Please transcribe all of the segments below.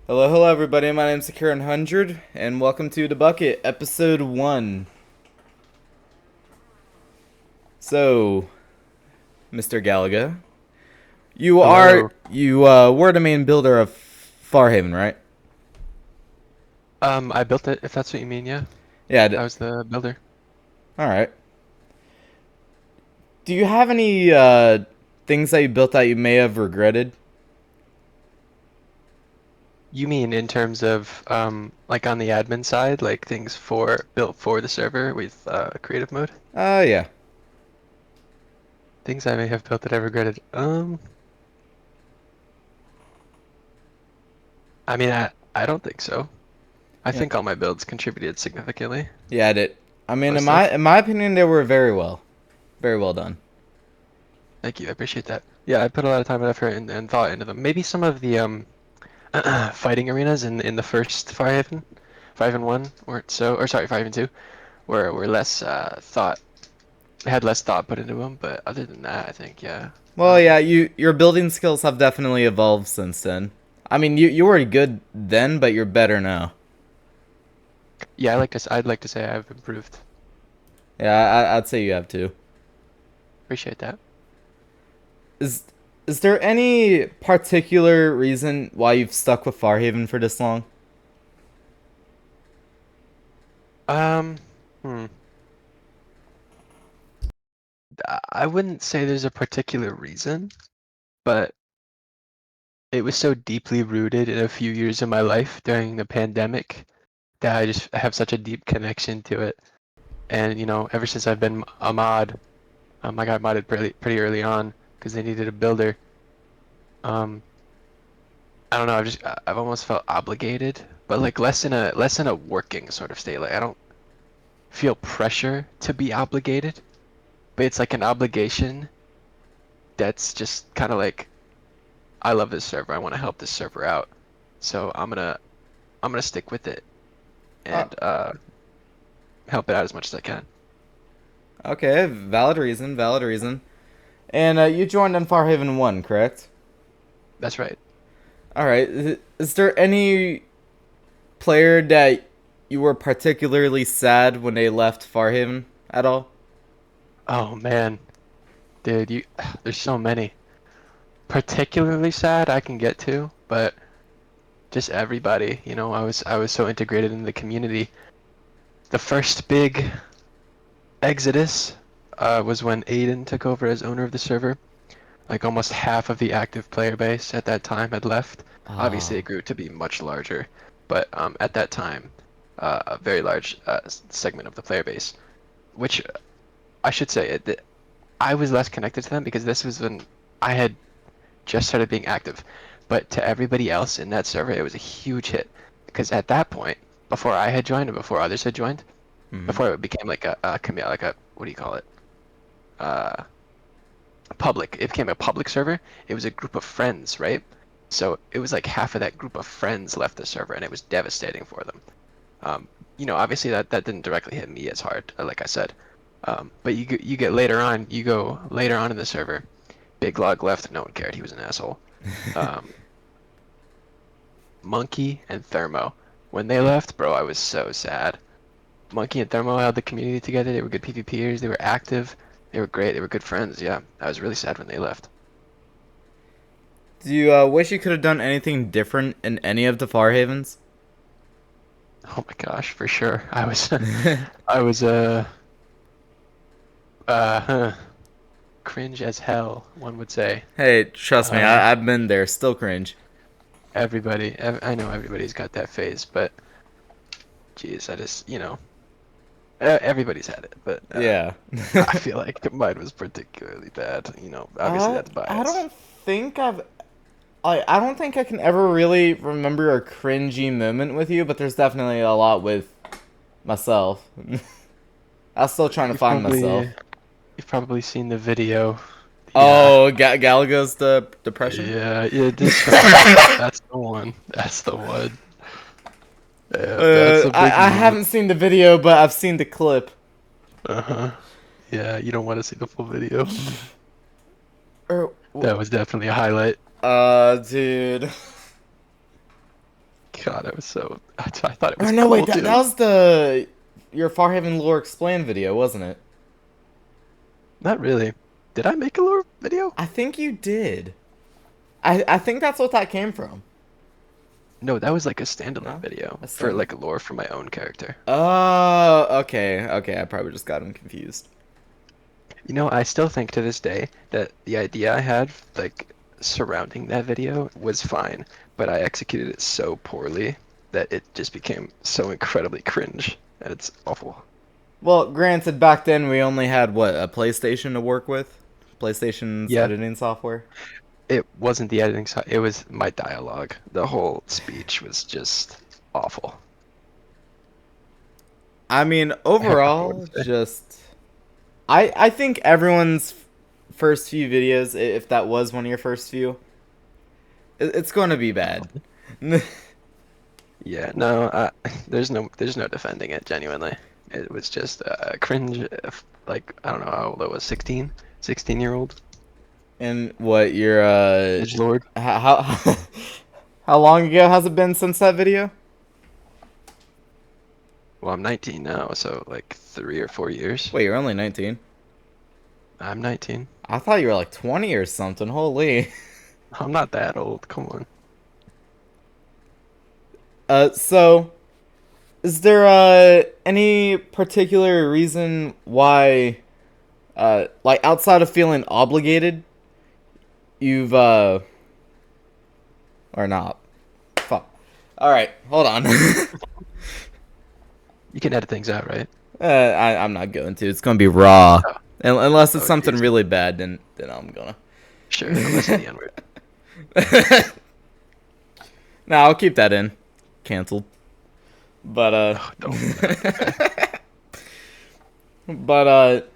Hello, hello, everybody. My name's Secure100, and welcome to The Bucket, Episode 1. So, Mr. Galaga, you are Hello. you were the main builder of Farhaven, right? I built it, if that's what you mean, yeah. Yeah. I was the builder. All right. Do you have any things that you built that you may have regretted? You mean in terms of like on the admin side, like things for built for the server with creative mode? Yeah. Things I may have built that I regretted. I mean I don't think so. I Yeah. think all my builds contributed significantly. Yeah, I did. I mean, in Mostly. my opinion, they were very well done. Thank you, I appreciate that. Yeah, I put a lot of time and effort and thought into them. Maybe some of the fighting arenas in the first Fire Haven 1 weren't so, or sorry, Fire Haven 2 were less thought had less thought put into them, but other than that, I think yeah. Well, yeah, your building skills have definitely evolved since then. I mean, you were good then, but you're better now. Yeah, I'd like to say I've improved. Yeah, I'd say you have too. Appreciate that. Is is there any particular reason why you've stuck with Farhaven for this long? Um, hmm. I wouldn't say there's a particular reason, but it was so deeply rooted in a few years of my life during the pandemic that I just have such a deep connection to it. And ever since I've been a mod, I got modded pretty early on because they needed a builder. Um, I don't know. I've almost felt obligated, but like less in a working sort of state. Like I don't feel pressure to be obligated, but it's like an obligation that's just kind of like I love this server. I want to help this server out, so I'm gonna stick with it Uh, and help it out as much as I can. okay, valid reason, valid reason. And you joined on Farhaven 1, correct? That's right. All right. Is there any player that you were particularly sad when they left Farhaven at all? Oh man, dude, you there's so many. Particularly sad I can get to, but just everybody. I was so integrated in the community. The first big exodus was when Aiden took over as owner of the server. Like almost half of the active player base at that time had left. Obviously, Oh. it grew to be much larger, but at that time, a very large segment of the player base, which I should say, I was less connected to them because this was when I had just started being active. But to everybody else in that server, it was a huge hit because at that point, before I had joined and before others had joined, Mm-hmm. before it became like like a what do you call it? Uh, public. It became a public server. It was a group of friends, right? So it was like half of that group of friends left the server, and it was devastating for them. Obviously that didn't directly hit me as hard, like I said. But you get later on, you go later on in the server. Big Log left, no one cared. He was an asshole. Um, Monkey and Thermo, when they left, bro, I was so sad. Monkey and Thermo held the community together. They were good PvPers. They were active. They were great. They were good friends. Yeah, I was really sad when they left. Do you wish you could have done anything different in any of the Farhavens? Oh my gosh, for sure. I was huh, cringe as hell, one would say. Hey, trust me, Uh, I've been there. Still cringe. I know everybody's got that phase, but geez, I just, everybody's had it, but Yeah. I feel like mine was particularly bad. Obviously that's I bias. don't think I don't think I can ever really remember a cringy moment with you, but there's definitely a lot with myself. I'm still trying to You've find probably myself. you've probably seen the video. Yeah, Oh, Galaga's the depression. yeah, that's the one. That's the one. Yeah, that's a big I moment. haven't seen the video, but I've seen the clip. Uh-huh. Yeah, you don't want to see the full video. Er, That was definitely a highlight. dude. God, I thought it Or was no, wait, cool that too. was the your Farhaven lore explained video, wasn't it? Not really. Did I make a lore video? I think you did. I think that's what that came from. No, that was like a standalone No, video a for stand. like a lore for my own character. Oh, okay, okay. I probably just got him confused. You know, I still think to this day that the idea I had, like, surrounding that video was fine, but I executed it so poorly that it just became so incredibly cringe, and it's awful. Well, granted, back then we only had what, a PlayStation to work with, PlayStation's Yeah, editing software. it wasn't the editing side, it was my dialogue. The whole speech was just awful. I mean, I have nothing more to overall, say. just I think everyone's first few videos, if that was one of your first few, it's going to be bad. Yeah, no, there's no defending it, genuinely. It was just cringe, like, I don't know how old I was, 16? 16-year-old? And what your Edgelord? how how long ago has it been since that video? Well, I'm 19 now, so like 3 or 4 years. Wait, you're only 19. I'm 19. I thought you were like 20 or something. Holy. I'm not that old. Come on. So is there any particular reason why like outside of feeling obligated, you've or not? Fuck. All right, hold on. You can edit things out, right? I'm not going to. It's gonna be raw. Oh, Unless it's oh, something jeez. really bad, then I'm gonna. Sure, unless it's the N-word. Nah, I'll keep that in. Cancelled. But Oh, don't. Okay. but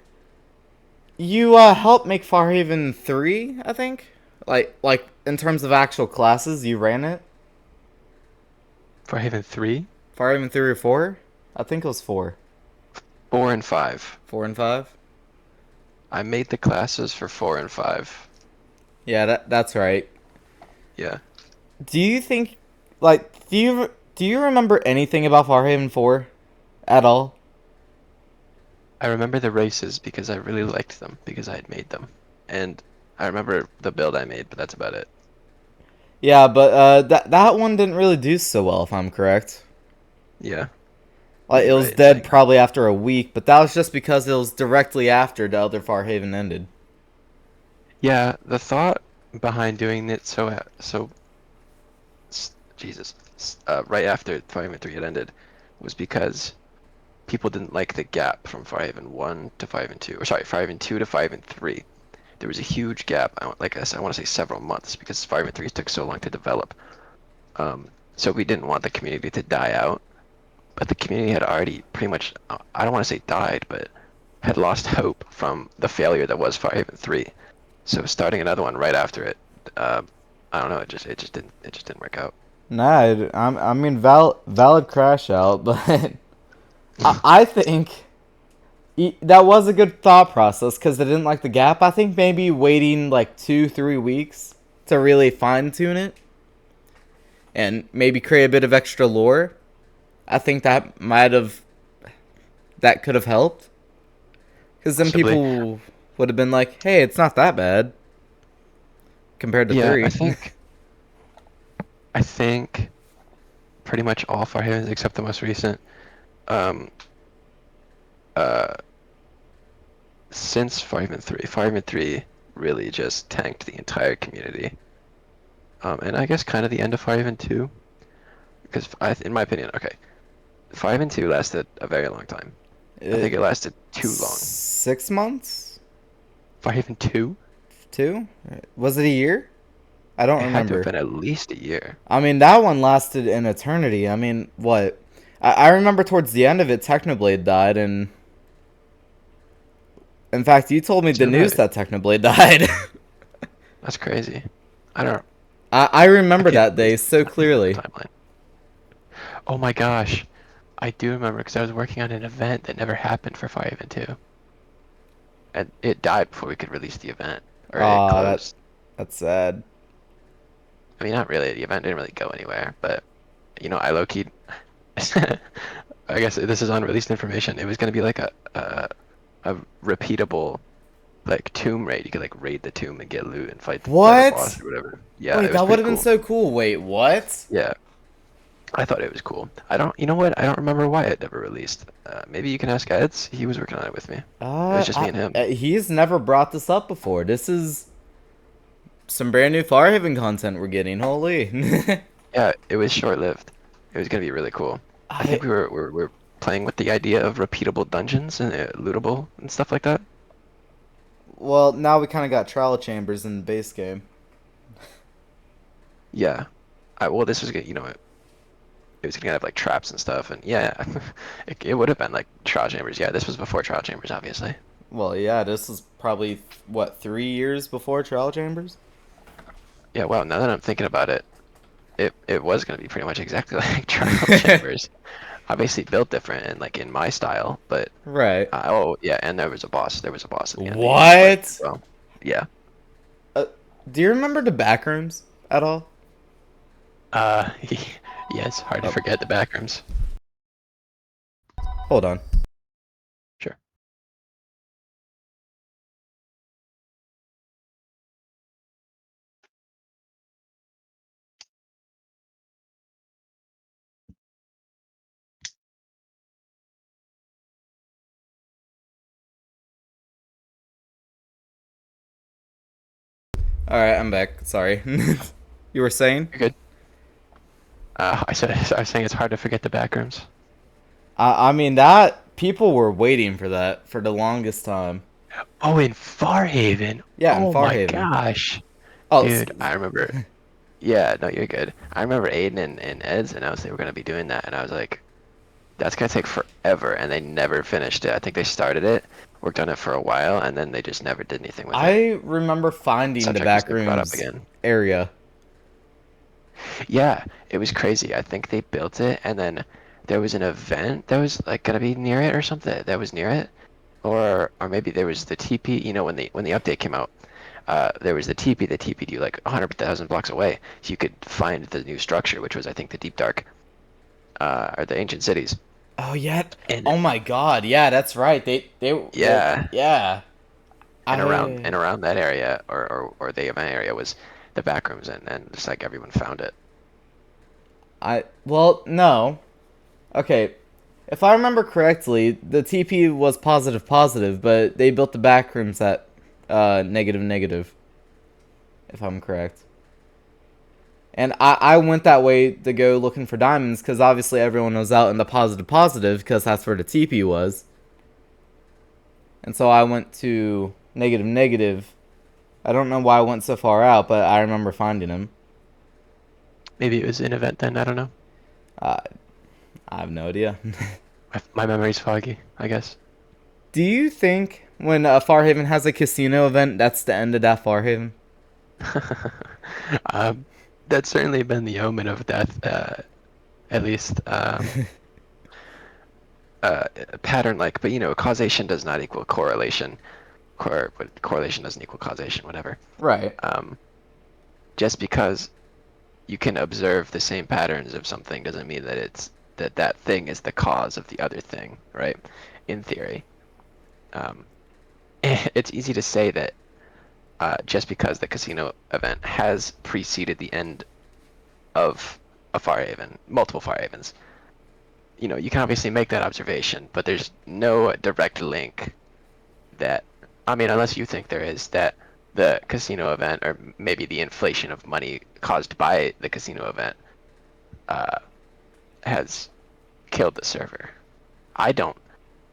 you helped make Farhaven 3, I think. Like in terms of actual classes, you ran it. For Haven 3, Farhaven 3 or 4? I think it was 4. 4, and 5. 4 and 5. I made the classes for 4 and 5. Yeah, that's right. Yeah. Do you think like do you remember anything about Farhaven 4 at all? I remember the races because I really liked them because I had made them. And I remember the build I made, but that's about it. Yeah, but that one didn't really do so well, if I'm correct. Yeah, Like it you're was right in dead saying that. probably after a week, but that was just because it was directly after the other Farhaven ended. Yeah, the thought behind doing it Jesus, right after Fire Emblem 3 had ended was because people didn't like the gap from Fire Emblem 1 to Fire Emblem 2, or sorry, Fire Emblem 2 to Fire Emblem 3. There was a huge gap, like I said, I want to say several months because Fire Emblem 3 took so long to develop. So we didn't want the community to die out, but the community had already pretty much, I don't want to say died, but had lost hope from the failure that was Fire Emblem 3. So starting another one right after it, uh, I don't know, it just didn't work out. Nah, I mean valid crash out, but I think that was a good thought process because they didn't like the gap. I think maybe waiting like 2-3 weeks to really fine tune it and maybe create a bit of extra lore. I think that could have helped because then Possibly. people would have been like, "Hey, it's not that bad compared to Yeah, 3." I think pretty much all Fire Emblems except the most recent. Um, uh, since Fire Emblem 3 really just tanked the entire community. And I guess kind of the end of Fire Emblem 2, because in my opinion, okay, Fire Emblem 2 lasted a very long time. I think It, it lasted too long. 6 months? Fire Emblem 2, 2? Was it a year? I don't it had to have remember. been at least a year. I mean, that one lasted an eternity. I mean, what? I remember towards the end of it, Technoblade died, and in fact, you told me the You're news right. that Technoblade died. That's crazy. I don't. I I remember can't that really. day so I can't remember the clearly. timeline. Oh my gosh, I do remember because I was working on an event that never happened for Fire Emblem 2, and it died before we could release the event, or it Aw, closed. that's sad. I mean, not really. The event didn't really go anywhere, but I low key. I guess this is unreleased information. It was gonna be like a repeatable like tomb raid. You could like raid the tomb and get loot and fight a boss What? or whatever. Yeah, Wait, it was that would pretty have been cool. so cool. Wait, what? Yeah, I thought it was cool. I don't, you know what? I don't remember why it never released. Maybe you can ask Eds. He was working on it with me. It was just me and him. He's never brought this up before. This is some brand new Farhaven content we're getting. Holy. Yeah, it was short-lived. It was gonna be really cool. I think I we were playing with the idea of repeatable dungeons and lootable and stuff like that. well, now we kind of got trial chambers in the base game. Yeah. Well, this was gonna, it was gonna have like traps and stuff, and yeah, it would have been like trial chambers. Yeah, this was before trial chambers, obviously. Well, yeah, this is probably what 3 years before trial chambers. Yeah. Well, now that I'm thinking about it, it was gonna be pretty much exactly like trial chambers. Obviously built different and like in my style, but Right. oh yeah, and there was a boss. There was a boss at the end that you had to fight as What? well. Yeah. Uh, do you remember the backrooms at all? Uh, yes, hard to Oh, forget the backrooms. hold on. Sure. All right, I'm back. Sorry. You were saying? You're good. I was saying it's hard to forget the backrooms. I mean that people were waiting for that for the longest time. Oh, in Farhaven. Yeah, in Oh my Farhaven. gosh. Oh, Dude, I remember. Yeah, no, you're good. I remember Aiden and Ed's announced they were gonna be doing that, and I was like, that's gonna take forever, and they never finished it. I think they started it, worked on it for a while, and then they just never did anything with it. I remember finding the Subject was never brought up backrooms again. area. Yeah, it was crazy. I think they built it, and then there was an event that was like gonna be near it or something that was near it, or maybe there was the TP. When the update came out, there was the TP that TP'd you like 100,000 blocks away, so you could find the new structure, which was I think the Deep Dark, or the Ancient Cities. Oh yeah. And Oh my God. Yeah, that's right. They yeah, yeah. and I around that area or the event area was the back rooms, and just like everyone found it. I well, no. Okay. If I remember correctly, the TP was positive positive, but they built the backrooms at negative negative, if I'm correct. And I went that way to go looking for diamonds because obviously everyone was out in the positive positive because that's where the TP was. And so I went to negative negative. I don't know why I went so far out, but I remember finding him. Maybe it was an event then. I don't know. Uh, I have no idea. My memory's foggy, I guess. Do you think when Farhaven has a casino event, that's the end of that Farhaven? um, that's certainly been the omen of death, at least pattern like. But causation does not equal correlation. Correlation doesn't equal causation. Whatever. Right. Um, just because you can observe the same patterns of something doesn't mean that that thing is the cause of the other thing, right? In theory, um, it's easy to say that just because the casino event has preceded the end of a Farhaven, multiple Farhavens, you can obviously make that observation, but there's no direct link that, I mean, unless you think there is, that the casino event or maybe the inflation of money caused by the casino event uh, has killed the server. I don't.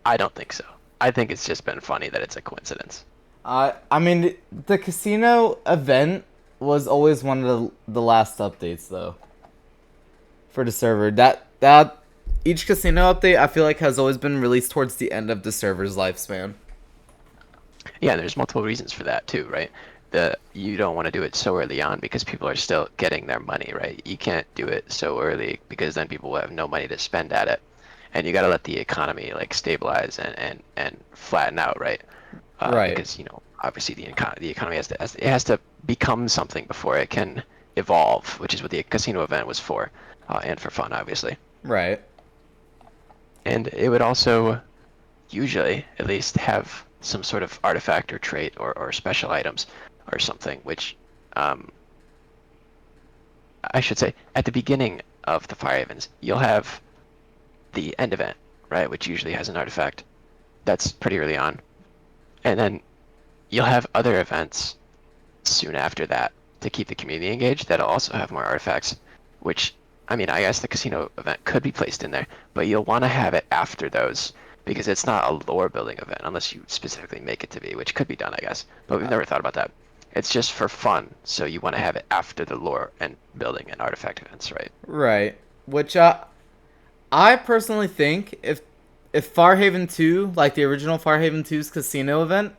I don't think so. I think it's just been funny that it's a coincidence. I mean, the casino event was always one of the last updates though for the server. That each casino update I feel like has always been released towards the end of the server's lifespan. Yeah, there's multiple reasons for that too, right? You don't want to do it so early on because people are still getting their money, right? You can't do it so early because then people will have no money to spend at it, and you got to let the economy like stabilize and flatten out, right? Right. Because obviously the economy has to become something before it can evolve, which is what the casino event was for, and for fun, obviously. Right. And it would also usually at least have some sort of artifact or trait or special items or something, which um, I should say at the beginning of the Fire Havens, you'll have the end event, right, which usually has an artifact. That's pretty early on. And then you'll have other events soon after that to keep the community engaged that'll also have more artifacts, which, I mean, I guess the casino event could be placed in there, but you'll want to have it after those because it's not a lore building event unless you specifically make it to be, which could be done, I guess. But we've never thought about that. It's just for fun, so you want to have it after the lore and building and artifact events, right? Right. Which I personally think if Farhaven 2, like the original Farhaven two's casino event,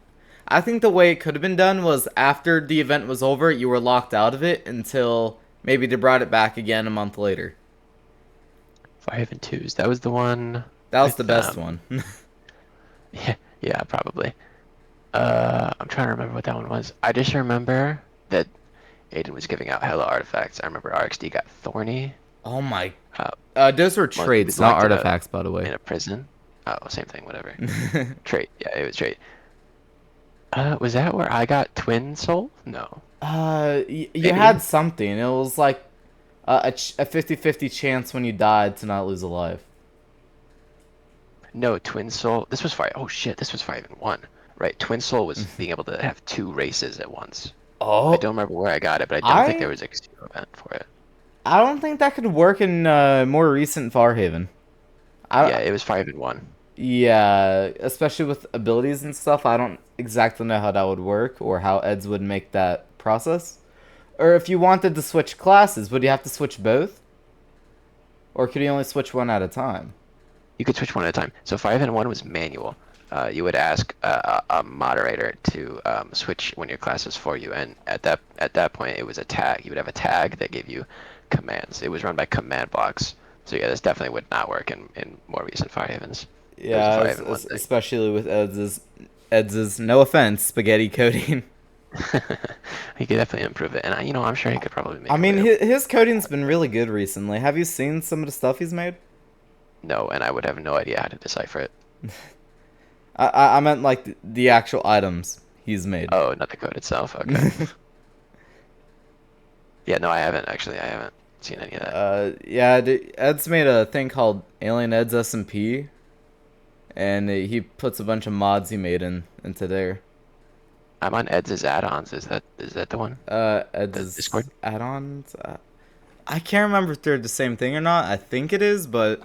I think the way it could have been done was after the event was over, you were locked out of it until maybe they brought it back again a month later. Firehaven 2s. That was the one That was the with best one. yeah, yeah, probably. I'm trying to remember what that one was. I just remember that Aiden was giving out hella artifacts. I remember RxD got Thorny. Oh my. Uh, Those were he traits, was not locked artifacts, by the way. in a prison. Oh, same thing, whatever. Trait. Yeah, it was trait. Was that where I got Twin Soul? No. You Maybe. had something. It was like a 50-50 chance when you died to not lose a life. No, Twin Soul. This was Fire. Oh shit, this was Fire Even 1. Right, Twin Soul was being able to have two races at once. I Oh, don't remember where I got it, but I don't think there I was a casino event for it. I don't think that could work in more recent Farhaven. Yeah, I it was Fire Even 1. Yeah, especially with abilities and stuff. I don't exactly know how that would work or how Eds would make that process. Or if you wanted to switch classes, would you have to switch both? Or could you only switch one at a time? You could switch one at a time. So 5 and 1 was manual. You would ask a moderator to switch one of your classes for you, and at that point it was a tag. You would have a tag that gave you commands. It was run by command blocks. So yeah, this definitely would not work in more recent Fire Havens. It was a Yeah, 5 and 1 thing. especially with Eds's no offense, spaghetti coding. He could definitely improve it, and I'm sure he could probably I make a mean, way. his coding's been really good recently. Have you seen some of the stuff he's made? No, and I would have no idea how to decipher it. I meant like the actual items he's made. Oh, not the code itself. Okay. Yeah, no, I haven't actually. I haven't seen any of that. Yeah, Ed's made a thing called Alien Ed's SMP, and he puts a bunch of mods he made into there. I'm on Ed's add-ons. Is that the one? The Ed's Discord? add-ons. I can't remember if they're the same thing or not. I think it is, but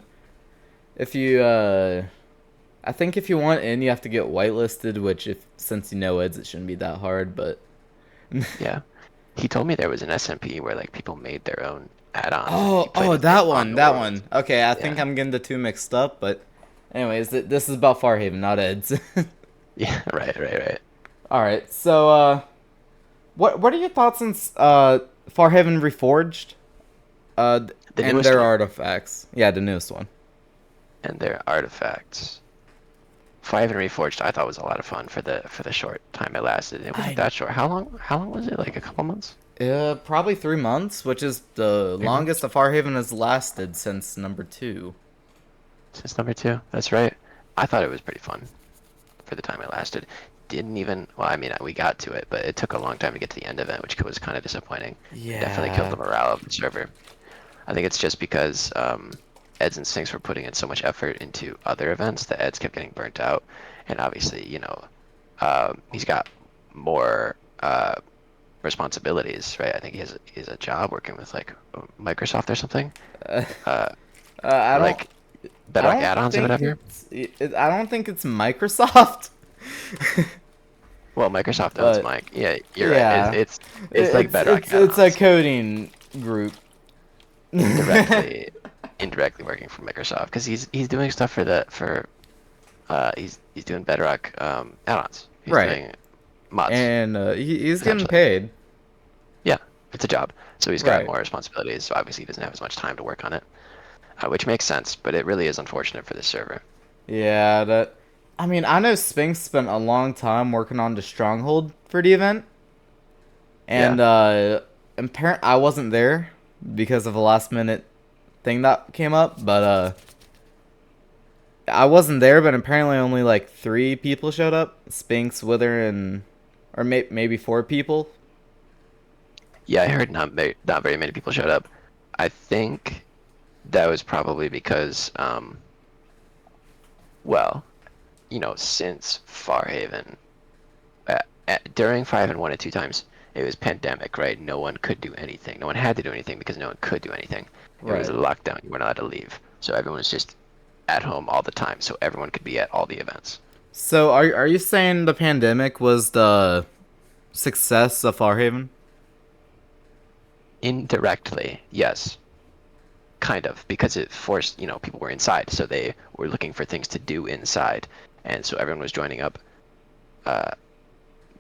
if you I think if you want in, you have to get whitelisted. Which, if since you know Ed's, it shouldn't be that hard. But Yeah. He told me there was an SMP where like people made their own add-ons and you oh, played with it that on one, the that world. one. Okay, I think Yeah. I'm getting the two mixed up. But anyways, this is about Farhaven, not Ed's. Yeah, right, right, right. All right, so what are your thoughts on Farhaven Reforged? The And newest their one artifacts. Yeah, the newest one. and their artifacts. 5 and Reforged I thought was a lot of fun for the short time it lasted. It wasn't I that short. How long was it? Like a couple months? Probably 3 months, which is the 3 months? longest a Farhaven has lasted since number two. Since number 2. That's right. I thought it was pretty fun for the time it lasted. Didn't even, well, I mean, we got to it, but it took a long time to get to the end of it, which was kind of disappointing. Definitely killed Yeah. the morale of the server. I think it's just because Eds and Sinks were putting in so much effort into other events that Eds kept getting burnt out. And obviously, he's got more responsibilities, right? I think he has a job working with like Microsoft or something, Uh, uh, I or don't. like I Bedrock don't add-ons or think whatever. I don't think it's Microsoft. Well, Microsoft owns But Mike. Yeah, you're right. yeah, It's like Bedrock it's a add-ons coding group. indirectly indirectly working for Microsoft because he's doing stuff he's doing Bedrock add-ons. He's Right. doing mods And he's getting essentially. paid. Yeah, it's a job, so he's got Right. more responsibilities. So obviously he doesn't have as much time to work on it, which makes sense. But it really is unfortunate for this server. Yeah, that. I mean, I know Spinks spent a long time working on the Stronghold for the event, Yeah, and I wasn't there because of a last minute thing that came up, but I wasn't there, but apparently only like 3 people showed up. Spinks, Wither, and or maybe 4 people. Yeah, I heard not very many people showed up. I think that was probably because, well, since Farhaven, during Farhaven 1 and 2 times, it was pandemic, right? No one could do anything. No one had to do anything because no one could do anything. It was a Right. lockdown. You weren't allowed to leave. So everyone was just at home all the time. So everyone could be at all the events. So are you saying the pandemic was the success of Farhaven? Indirectly, yes, kind of, because it forced, people were inside, so they were looking for things to do inside, and so everyone was joining up uh,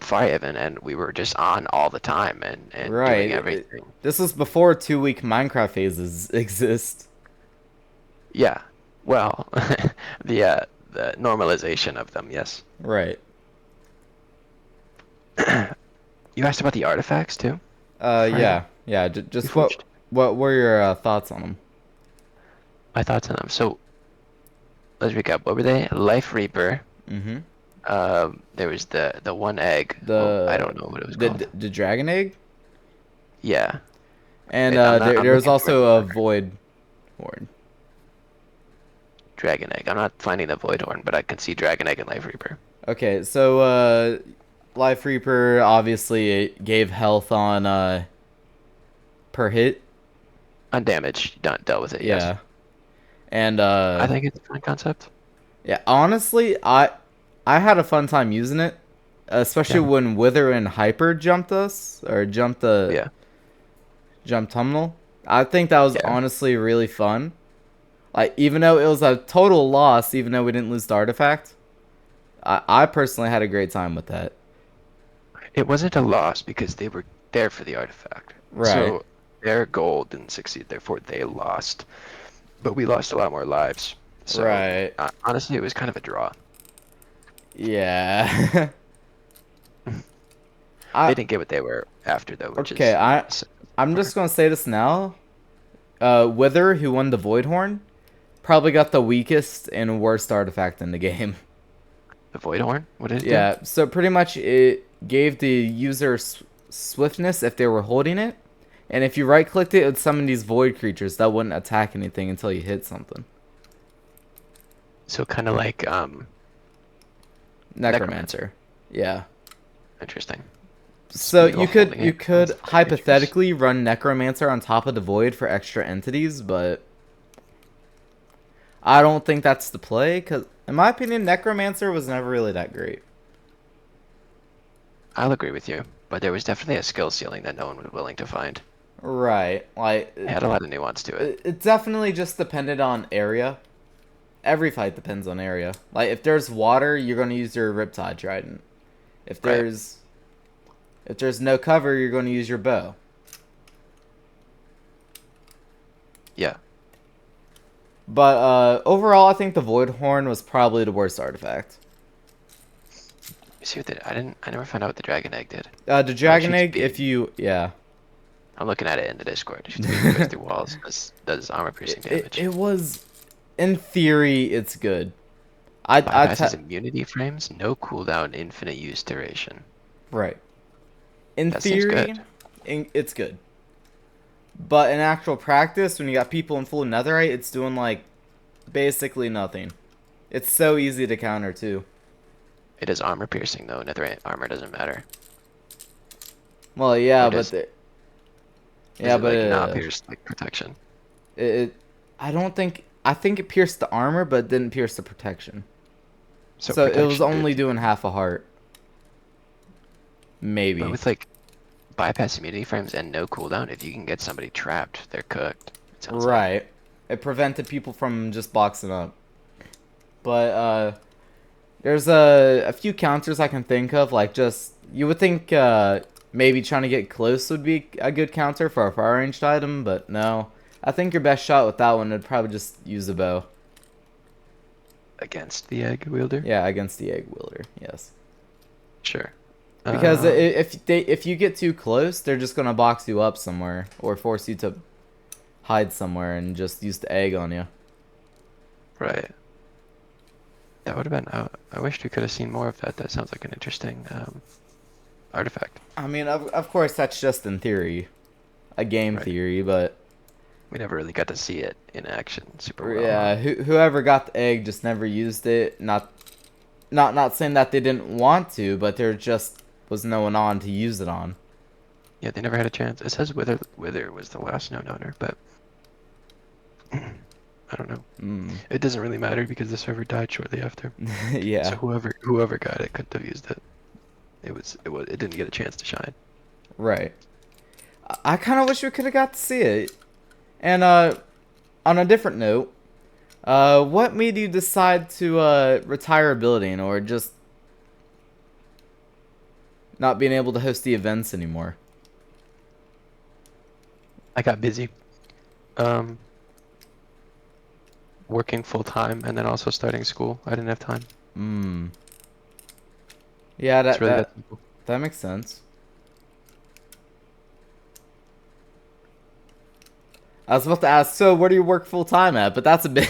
Firehaven, and we were just on all the time and Right. doing everything. This was before 2 week Minecraft phases exist. Yeah, well, the normalization of them, yes. Right. You asked about the artifacts too, Yeah, Firehaven? yeah. We Just forged what were your thoughts on them? my thoughts on them. So let's recap. What were they? Life Reaper. Mm-hmm. There was the one egg. Oh, I don't know what it was called. The dragon egg, Yeah, and I'm there was looking for it also in the a marker. void horn. Dragon Egg. I'm not finding the Void Horn, but I can see Dragon Egg and Life Reaper. Okay, so Life Reaper obviously it gave health on per hit. Undamaged. Done. Dealt with it. Yes. Yeah, and I think it's a fun concept. yeah. Honestly, I had a fun time using it, especially Yeah. when Wither and Hyper jumped us or jumped the Yeah. jump tunnel. I think that was Yeah. honestly really fun. Like even though it was a total loss, even though we didn't lose the artifact, I personally had a great time with that. It wasn't a loss because they were there for the artifact. Right. So their goal didn't succeed. Therefore, they lost. But we lost a lot more lives. So Right. honestly, it was kind of a draw. Yeah. They I didn't get what they were after though, which okay. is I'm far. just gonna say this now. Wither, who won the Void Horn, probably got the weakest and worst artifact in the game. The Void Horn. What did it do? Yeah. So pretty much it gave the user swiftness if they were holding it, and if you right clicked it, it would summon these void creatures that wouldn't attack anything until you hit something. So kind of like Necromancer. Necromancer. Yeah. Interesting. So Speed while holding you it on could the creatures. hypothetically run Necromancer on top of the Void for extra entities, but I don't think that's the play because, in my opinion, Necromancer was never really that great. I'll agree with you, but there was definitely a skill ceiling that no one was willing to find. Right. Like It had a lot of nuance to it. it definitely just depended on area. Every fight depends on area. Like if there's water, you're gonna use your Riptide Trident. If Right. there's no cover, you're gonna use your bow. Yeah. But overall, I think the Void Horn was probably the worst artifact. You see what I never found out what the dragon egg did. The Oh, it Dragon shoots Egg, speed. if you yeah, I'm looking at it in the Discord. It shoots speed, breaks through walls, does armor piercing damage. it was in theory it's good. I Bypasses immunity frames, no cooldown, infinite use duration. right. In That seems theory, good. it's good. But in actual practice, when you got people in full netherite, it's doing like basically nothing. It's so easy to counter too. It is armor piercing though. Netherite armor doesn't matter. Well, yeah, Or but does yeah, it but like not pierce like protection? it I don't think I think it pierced the armor, but it didn't pierce the protection. So So it was protection only did. doing half a heart, But maybe. with like bypass immunity frames and no cooldown, if you can get somebody trapped, they're cooked. It sounds like. Right. It prevented people from just boxing up. But there's a few counters I can think of. Like just you would think maybe trying to get close would be a good counter for a far ranged item, but no. I think your best shot with that one would probably just use a bow. Against the egg wielder? Yeah, against the egg wielder. Yes. Sure. Because Um, if you get too close, they're just gonna box you up somewhere or force you to hide somewhere and just use the egg on you. right. That would have been. I wish we could have seen more of that. That sounds like an interesting artifact. I mean, of course, that's just in theory, a game Right. theory, but We never really got to see it in action super well, huh? yeah, whoever got the egg just never used it. Not saying that they didn't want to, but there just was no one on to use it on. Yeah, they never had a chance. It says Wither was the last known owner, but I don't know. Mm. It doesn't really matter because the server died shortly after. So Yeah, whoever got it couldn't have used it. It didn't get a chance to shine. right. I kind of wish we could have got to see it. And on a different note, what made you decide to retire building or just not being able to host the events anymore? I got busy, um, working full time and then also starting school. I didn't have time. Hmm. Yeah, It's that really that that simple. that makes sense. I was about to ask, so where do you work full time at? But that's a bit.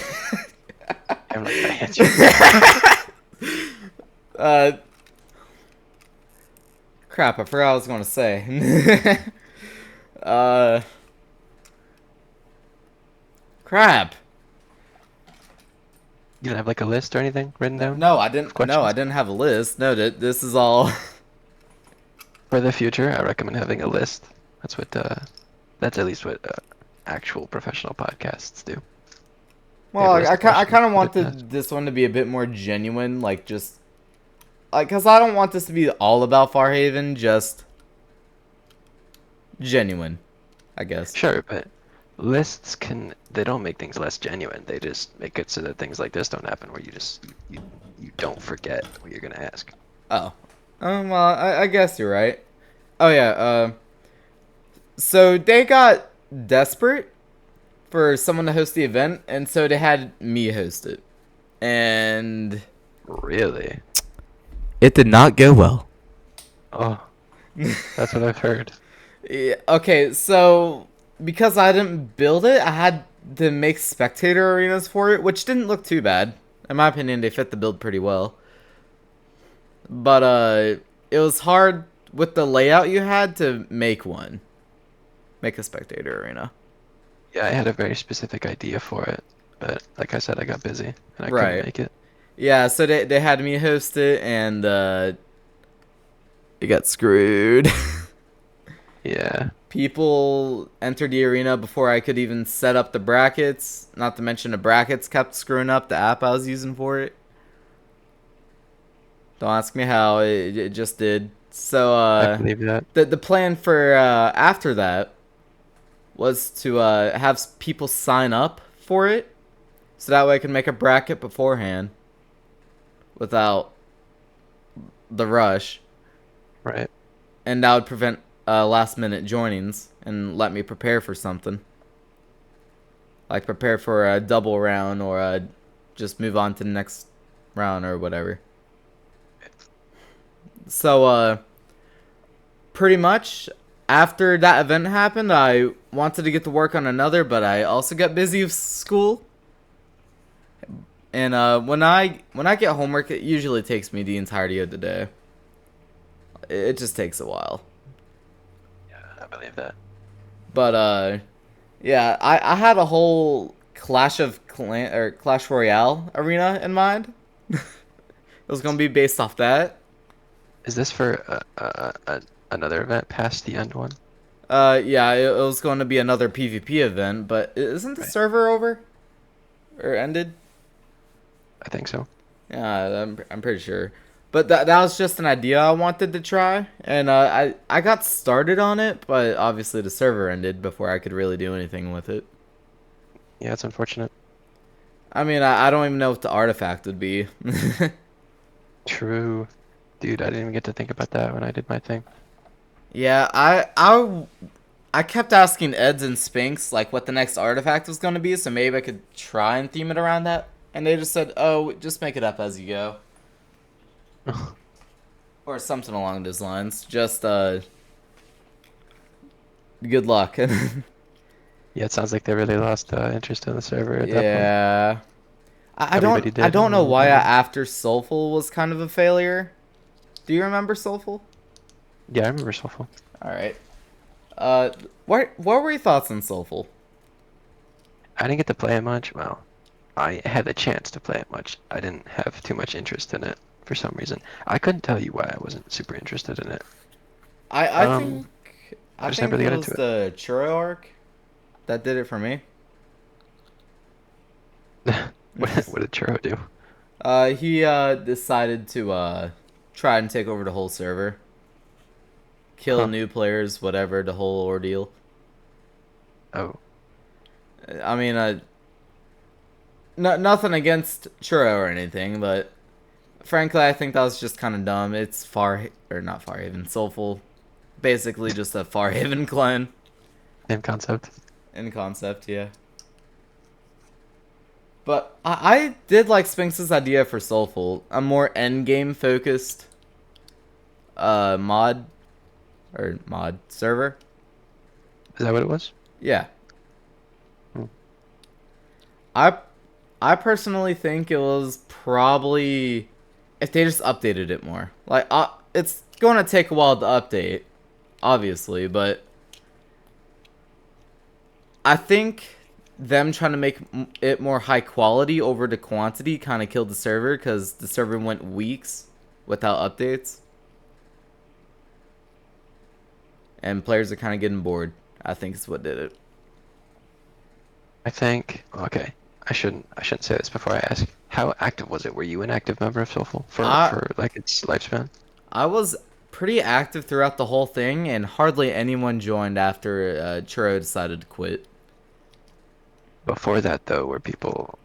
I'm not gonna answer. uh, crap! I forgot what I was going to say. uh, crap. You don't have like a list or anything written down No, I of didn't. No, I questions? didn't have a list. No, this is all. For the future, I recommend having a list. That's at least what actual professional podcasts do. They Well, have a list of I questions kind of that they ask. wanted this one to be a bit more genuine, like just like, cause I don't want this to be all about Farhaven, just genuine, I guess. Sure, but lists they don't make things less genuine. They just make it so that things like this don't happen where you don't forget what you're gonna ask. Oh, well, I guess you're right. Oh yeah, so they got desperate for someone to host the event, and so they had me host it, and Really? it did not go well. Oh, that's what I've heard. Yeah, okay, so because I didn't build it, I had to make spectator arenas for it, which didn't look too bad. In my opinion, they fit the build pretty well. But it was hard with the layout you had to make one. Make a spectator arena. Yeah, I had a very specific idea for it, but like I said, I got busy and I couldn't Right. make it. Yeah, so they had me host it and it got screwed. Yeah, People entered the arena before I could even set up the brackets. Not to mention the brackets kept screwing up the app I was using for it. Don't ask me how. It just did. So I believe that. the plan for after that was to have people sign up for it, so that way I can make a bracket beforehand without the rush, Right. and that would prevent last minute joinings and let me prepare for something, like prepare for a double round or just move on to the next round or whatever. So pretty much after that event happened, I wanted to get to work on another, but I also got busy with school. And when I get homework, it usually takes me the entirety of the day. It just takes a while. Yeah, I believe that. But yeah, I had a whole Clash Royale arena in mind. It was gonna be based off that. Is this for another event past the end one? Yeah, it was going to be another PvP event, but isn't the Right. server over or ended? I think so. Yeah, I'm pretty sure. But that was just an idea I wanted to try, and I got started on it, but obviously the server ended before I could really do anything with it. Yeah, it's unfortunate. I mean, I don't even know what the artifact would be. True. Dude, I didn't even get to think about that when I did my thing. Yeah, I kept asking Eds and Spinks like what the next artifact was going to be, so maybe I could try and theme it around that. And they just said, "Oh, just make it up as you go." or something along those lines. Just good luck. Yeah, it sounds like they really lost interest in the server at that point. Yeah. Everybody I did, don't know or why not really. After Soulful was kind of a failure. Do you remember Soulful? Yeah, I remember Soulful. All right. Uh, what were your thoughts on Soulful? I didn't get to play it much. Well, I had the chance to play it much. I didn't have too much interest in it for some reason. I couldn't tell you why I wasn't super interested in it. I Um, think I I just never think really it got was into it. the churro arc that did it for me. What did Churro do? He decided to try and take over the whole server, kill Huh. new players, whatever the whole ordeal. Oh, I mean, nothing against churro or anything, but frankly, I think that was just kind of dumb. It's or not Farhaven, Soulful, basically just a Farhaven clone same concept. in concept, yeah. But I did like Sphinx's idea for Soulful, a more end game focused mod or mod server. Is that what it was? Yeah, Hmm. I I personally think it was probably if they just updated it more. Like it's going to take a while to update, obviously, but I think them trying to make it more high quality over the quantity kind of killed the server because the server went weeks without updates, and players are kind of getting bored. I think is what did it. I think. Okay. I shouldn't say this before I ask. How active was it? Were you an active member of Soulful for I for like its lifespan? I was pretty active throughout the whole thing, and hardly anyone joined after Churro decided to quit. Before that though, were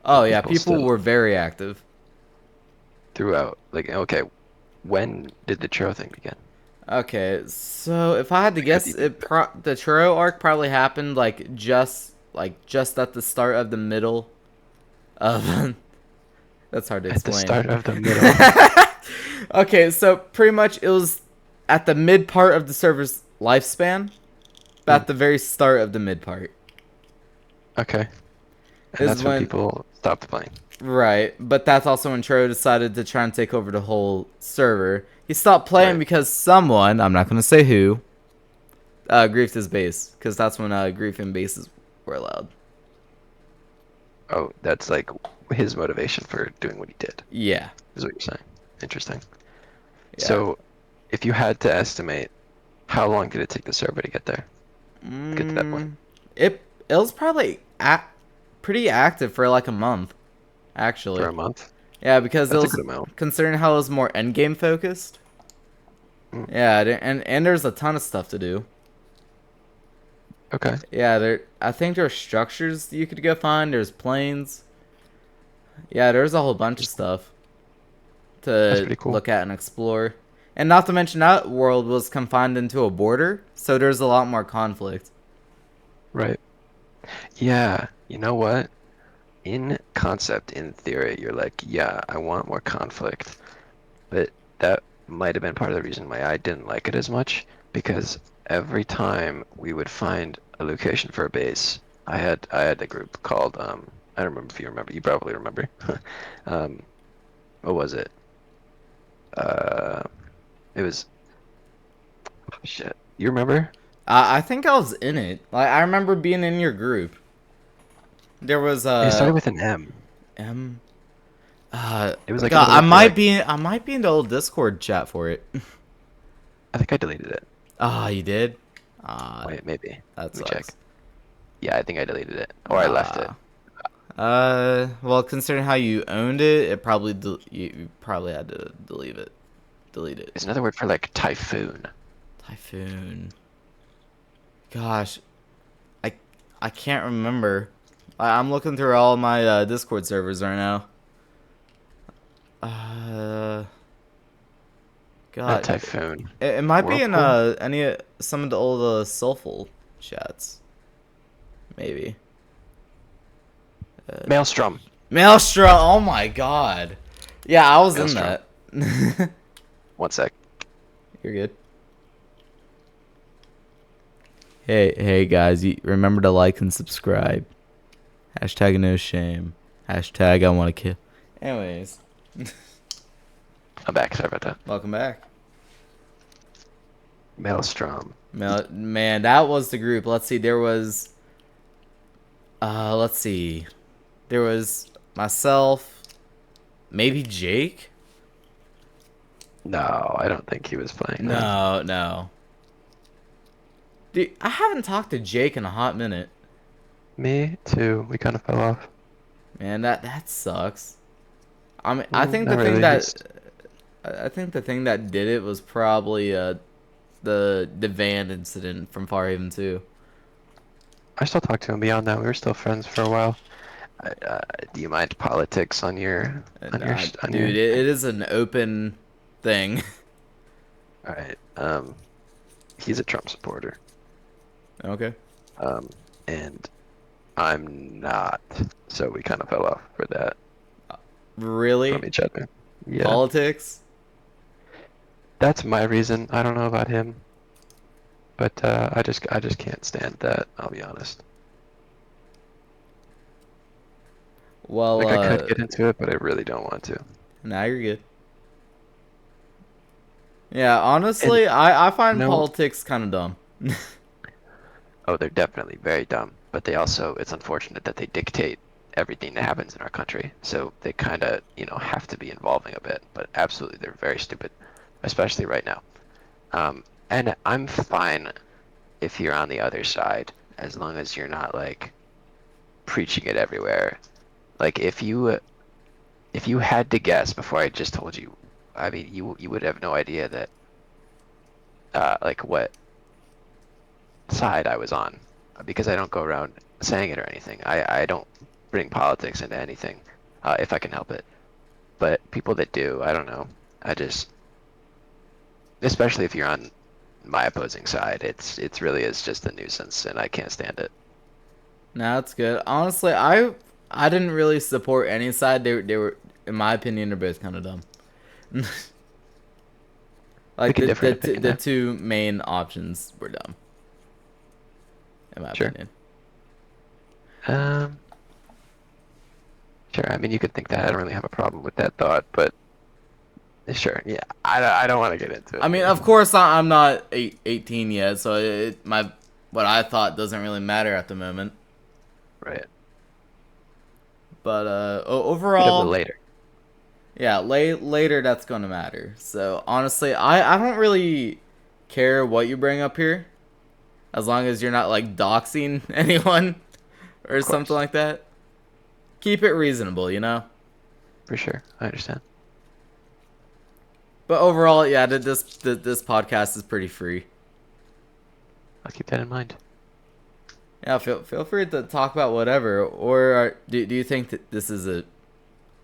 Oh yeah, people people still were very active. throughout? Like, okay, when did the Churro thing begin? Okay, so if I had to Like, how guess, deep into it? the Churro arc probably happened like just at the start of the middle of. That's hard to At the explain. start of the middle. Okay, so pretty much it was at the mid part of the server's lifespan, Hmm. at the very start of the mid part Okay. And is that's when when. people stopped playing. Right, but that's also when Churro decided to try and take over the whole server. He stopped playing Right. because someone, I'm not going to say who, griefed his base, because that's when griefing bases were allowed. Oh, that's like his motivation for doing what he did, Yeah, is what you're saying. Interesting. yeah. So, if you had to estimate, how long did it take the server to get to that point? Mm, it was probably pretty active for like a month, For actually. a month? Yeah, because it That's a was good amount. considering how it was more end game focused. Mm, Yeah, and there's a ton of stuff to do. okay, Yeah, I think there's structures you could go find. There's planes. Yeah, there's a whole bunch of stuff that's to pretty cool. look at and explore. And not to mention that world was confined into a border, so there's a lot more conflict. Right. Yeah, you know what? In concept, in theory, you're like, yeah, I want more conflict. But that might have been part of the reason why I didn't like it as much, because every time we would find a location for a base, I had a group called I don't remember if you remember, you probably remember. Um, what was it? Uh, it was oh, shit. You remember? I think I was in it. Like I remember being in your group. There was It started with an M. M It was like God, another word for like I might be in the old Discord chat for it. I think I deleted it. Ah, you did? Ah, Wait, maybe. that Let me check. sucks. Yeah, I think I deleted it, or I left it. Ah. Well, considering how you owned it, you probably had to delete it. Delete it. It's another word for like typhoon. Typhoon. Gosh, I I can't remember. I'm looking through all my Discord servers right now. Uh, Not God, typhoon. it might be in Whirlpool? some of the old Soulful chats, maybe. Maelstrom. Maelstrom. Oh my God. Yeah, I was in Maelstrom. that. One sec. You're good. Hey guys, you remember to like and subscribe. Hashtag no shame. Hashtag I want to kill. Anyways, I'm back. Sorry about that. welcome back. Maelstrom. Man, that was the group. Let's see. Let's see. There was myself, maybe Jake. No, I don't think he was playing that. No. Dude, I haven't talked to Jake in a hot minute. Me too. We kind of fell off. Man, that sucks. I mean, Not really. I think the thing that did it was probably the van incident from Farhaven 2. I still talk to him beyond that. We were still friends for a while. Do you mind politics on your And on your on dude, your? it is an open thing. All right. He's a Trump supporter. Okay. Um, and I'm not. So we kind of fell off for that from Really? each other. Yeah, Politics? that's my reason. I don't know about him, but I just can't stand that. I'll be honest. Well, Like I could get into it, but I really don't want to. now you're good. Yeah, And honestly, I find no, politics kind of dumb. oh, they're definitely very dumb, but they also, it's unfortunate that they dictate everything that happens in our country. So they kind of, have to be involving a bit, but absolutely they're very stupid, especially right now. And I'm fine if you're on the other side, as long as you're not like preaching it everywhere. Like if you had to guess before I just told you, I mean, you would have no idea that like what side I was on because I don't go around saying it or anything. I don't bring politics into anything if I can help it. But people that do, I don't know. I just, especially if you're on my opposing side, it's really is just a nuisance, and I can't stand it. Nah, that's good. Honestly, I didn't really support any side. They were, in my opinion, they're both kind of dumb. We Like can differ in opinion the there. two main options were dumb, in my Sure. opinion. Um, sure. I mean, you could think that. I don't really have a problem with that thought, but sure. Yeah. I don't want to get into I it. mean, of course, I'm not 18 yet, so my what I thought doesn't really matter at the moment. Right. But Bit of the overall, later. yeah, later that's gonna matter. So honestly, I don't really care what you bring up here, as long as you're not like doxing anyone Of or something course. like that. Keep it reasonable, you know. For sure. I understand. But overall, yeah, this podcast is pretty free. I'll keep that in mind. Yeah, feel free to talk about whatever. Or do you think that this is a?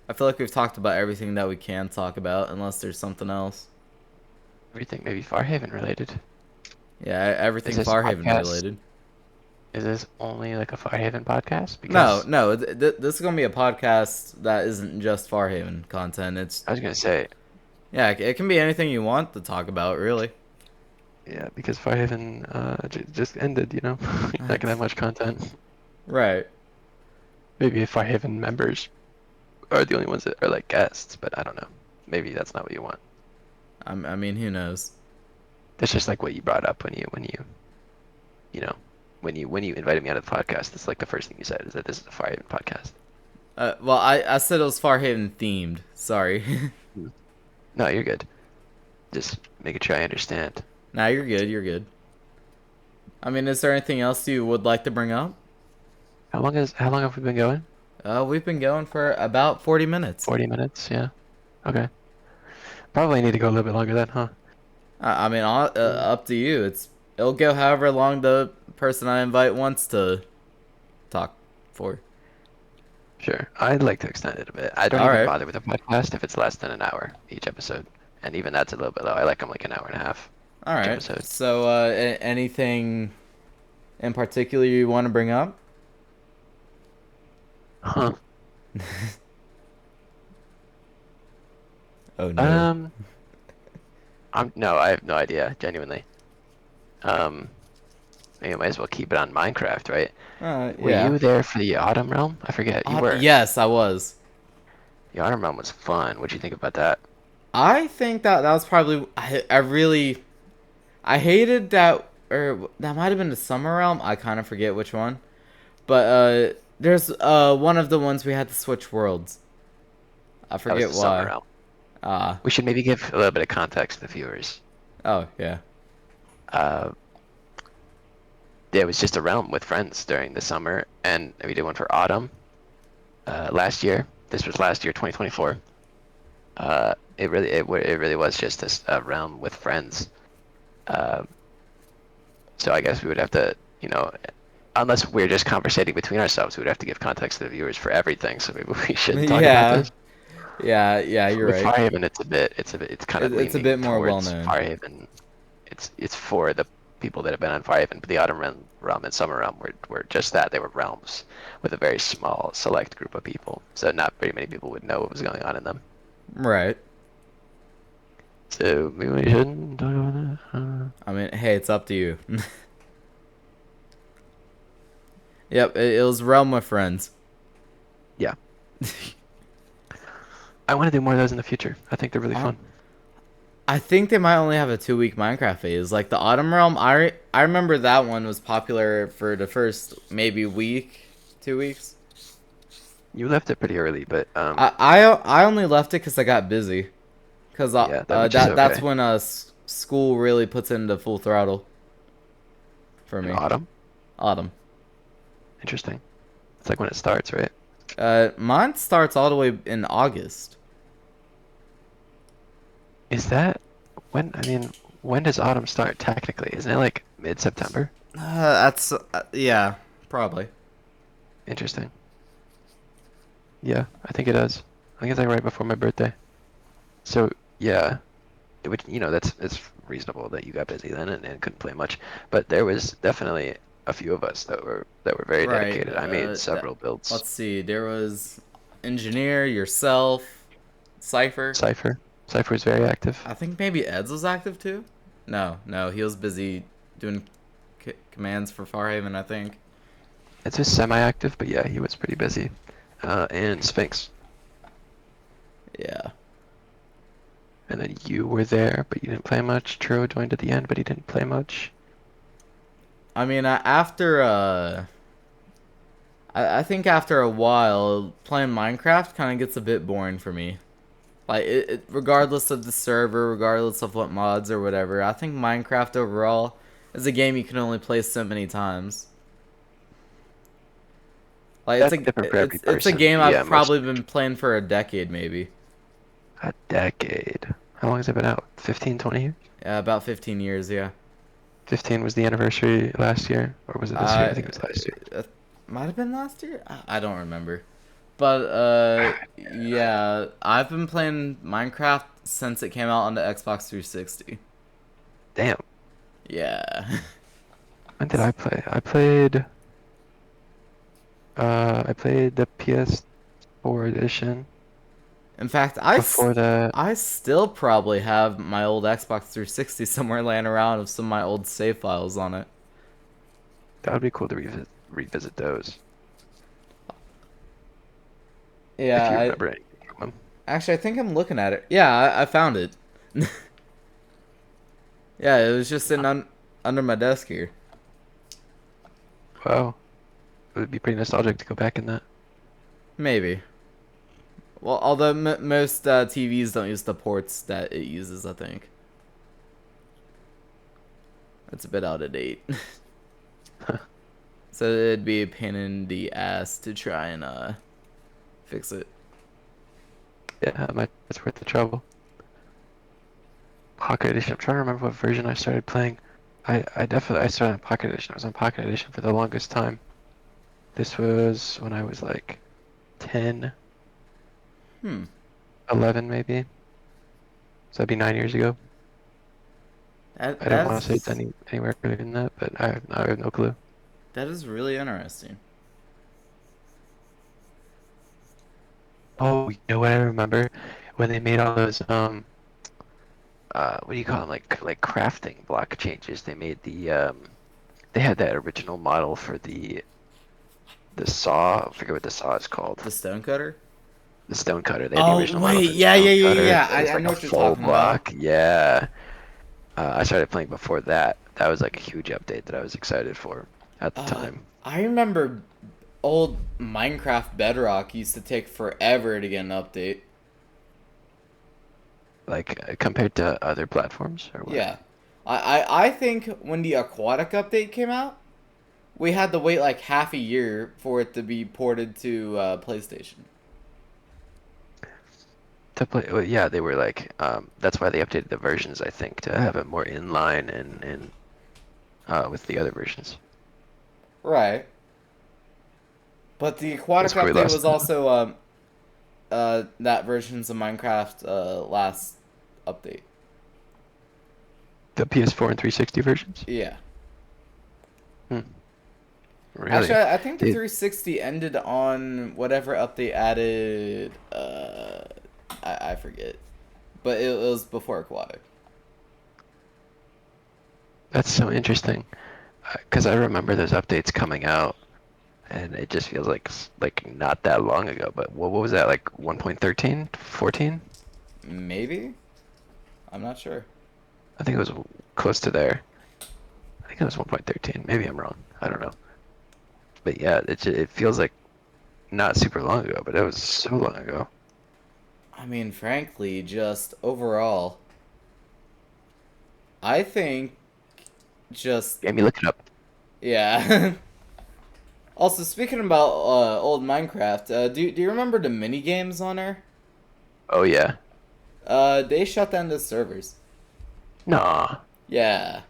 I feel like we've talked about everything that we can talk about, unless there's something else. Everything maybe Farhaven related. Yeah, Is everything this Farhaven podcast? related. Is this only like a Farhaven podcast? No, Because no, this is gonna be a podcast that isn't just Farhaven content. It's I was gonna say, yeah, it can be anything you want to talk about, really. yeah, because Farhaven just ended. You're not gonna have much content. Right. Maybe if Farhaven members are the only ones that are like guests, but I don't know. Maybe that's not what you want. I mean, who knows? That's just like what you brought up you know when you invited me on the podcast. That's like the first thing you said is that this is a Farhaven podcast. Well, I said it was Farhaven themed. Sorry. Hmm. No, you're good. Just making sure I understand. Nah, you're good. You're good. I mean, is there anything else you would like to bring up? How long have we been going? We've been going for about 40 minutes. 40 minutes, yeah. Okay. Probably need to go a little bit longer then, huh? I mean, Mm. up to you. It'll go however long the person I invite wants to talk for. Sure. I'd like to extend it a bit. I don't All even right. bother with a podcast if it's less than an hour each episode. And even that's a little bit low. I like them like an hour and a half All each right. episode. So, anything in particular you want to bring up? Huh. Oh no. Um, No, I have no idea, genuinely. Um, you might as well keep it on Minecraft, right? Were Yeah. you there for the Autumn Realm? I forget. You were. Yes, I was. The Autumn Realm was fun. What'd you think about that? I think that was probably I really I hated that, or that might have been the Summer Realm. I kind of forget which one. But there's one of the ones we had to switch worlds. I That was forget the Summer why. Realm. Ah. We should maybe give a little bit of context to the viewers. Oh yeah. Uh, it was just a realm with friends during the summer, and we did one for autumn last year. This was last year, 2024. It really was just a realm with friends. Uh, so I guess we would have to, unless we're just conversating between ourselves, we would have to give context to the viewers for everything. So maybe we shouldn't talk about Yeah. this. Yeah. You're With right. Firehaven, it's kind of It's a leaning bit more well towards known. Firehaven. It's for the people that have been on Firehaven, but the Realm and Summer Realm were just that. They were realms with a very small, select group of people. So not very many people would know what was going on in them. Right. So maybe we shouldn't talk about that. I mean, hey, it's up to you. Yep. It was Realm with friends. Yeah, I want to do more of those in the future. I think they're really Uh, fun. I think they might only have a 2 week Minecraft phase. Like the Autumn Realm, I remember that one was popular for the first maybe week, 2 weeks. You left it pretty early, but I only left it because I got busy. Cause yeah, that which is that's okay. when school really puts into full throttle for In me. autumn, Autumn. interesting. It's like when it starts, right? Mine starts all the way in August. Is that when? I mean, when does autumn start technically? Isn't it like mid-September? That's yeah, probably. Interesting. Yeah, I think it does. I think it's like right before my birthday. So yeah, it would, that's it's reasonable that you got busy then and couldn't play much. But there was definitely a few of us that were very Right. dedicated. I made several builds. Let's see. There was engineer, yourself, Cipher. Cypher, Cypher is very active. I think maybe Eds was active too. No, he was busy doing commands for Farhaven. I think. It's just semi-active, but yeah, he was pretty busy. And Sphinx. Yeah. And then you were there, but you didn't play much. Tro joined at the end, but he didn't play much. I mean, after I think after a while, playing Minecraft kind of gets a bit boring for me. Like, regardless of the server, regardless of what mods or whatever, I think Minecraft overall is a game you can only play so many times. Like, That's different for every it's a person. game But yeah, I've most probably been playing for a decade, maybe. a decade. How long has it been out? 15, 20 years? Yeah, about 15 years, yeah. 15 was the anniversary last year, or was it this year? I Uh, think it was last year. it might have been last year. I don't remember. But yeah, I've been playing Minecraft since it came out on the Xbox 360. Damn. Yeah. When did I play? I played the PS4 edition. In fact, Before that, I still probably have my old Xbox 360 somewhere laying around with some of my old save files on it. that would be cool to revisit those Yeah, if you I remember anything from them. actually I think I'm looking at it. Yeah, I found it. Yeah, it was just sitting under my desk here. Wow, it would be pretty nostalgic to go back in that. Maybe. Well, although most TVs don't use the ports that it uses, I think. It's a bit out of date. So it'd be a pain in the ass to try and fix it. Yeah, it's worth the trouble. Pocket Edition. I'm trying to remember what version I started playing. I started on Pocket Edition. I was on Pocket Edition for the longest time. This was when I was like 10, Hmm. 11 maybe. So that'd be 9 years ago. I don't want to say it's That's anywhere earlier than that, but I have no clue. that is really interesting. Oh, you know what I remember? When they made all those what do you call them? Like crafting block changes. They had that original model for the saw. I forget what the saw is called. The stonecutter. The stone cutter. They had the Oh original model wait, for the yeah, yeah, stone yeah, yeah, cutter. yeah. It was I like know a what you're full talking about. block. Yeah. I started playing before that. That was like a huge update that I was excited for at the Uh, time. I remember old Minecraft Bedrock used to take forever to get an update. Like compared to other platforms or what? Yeah. I think when the Aquatic update came out, we had to wait like half a year for it to be ported to PlayStation. To play, well, yeah, they were like, that's why they updated the versions, I think, to have it more in line and with the other versions. Right. But the Aquatic That's where we update lost. was also that versions of Minecraft last update. The PS4 and 360 versions? Yeah. Hmm, Actually, really? I think the Dude, 360 ended on whatever update added. I forget, but it was before Aquatic. that's so interesting. Because I remember those updates coming out, and it just feels like not that long ago. But what was that, like 1.13, 14? Maybe, I'm not sure. I think it was close to there. I think it was 1.13. Maybe I'm wrong. I don't know. But yeah, it feels like not super long ago, but it was so long ago. I mean, frankly, just overall, I think just Jamie, look it up. yeah. Also, speaking about old Minecraft, do you remember the mini games on there? Oh yeah. They shut down the servers. Nah. Yeah,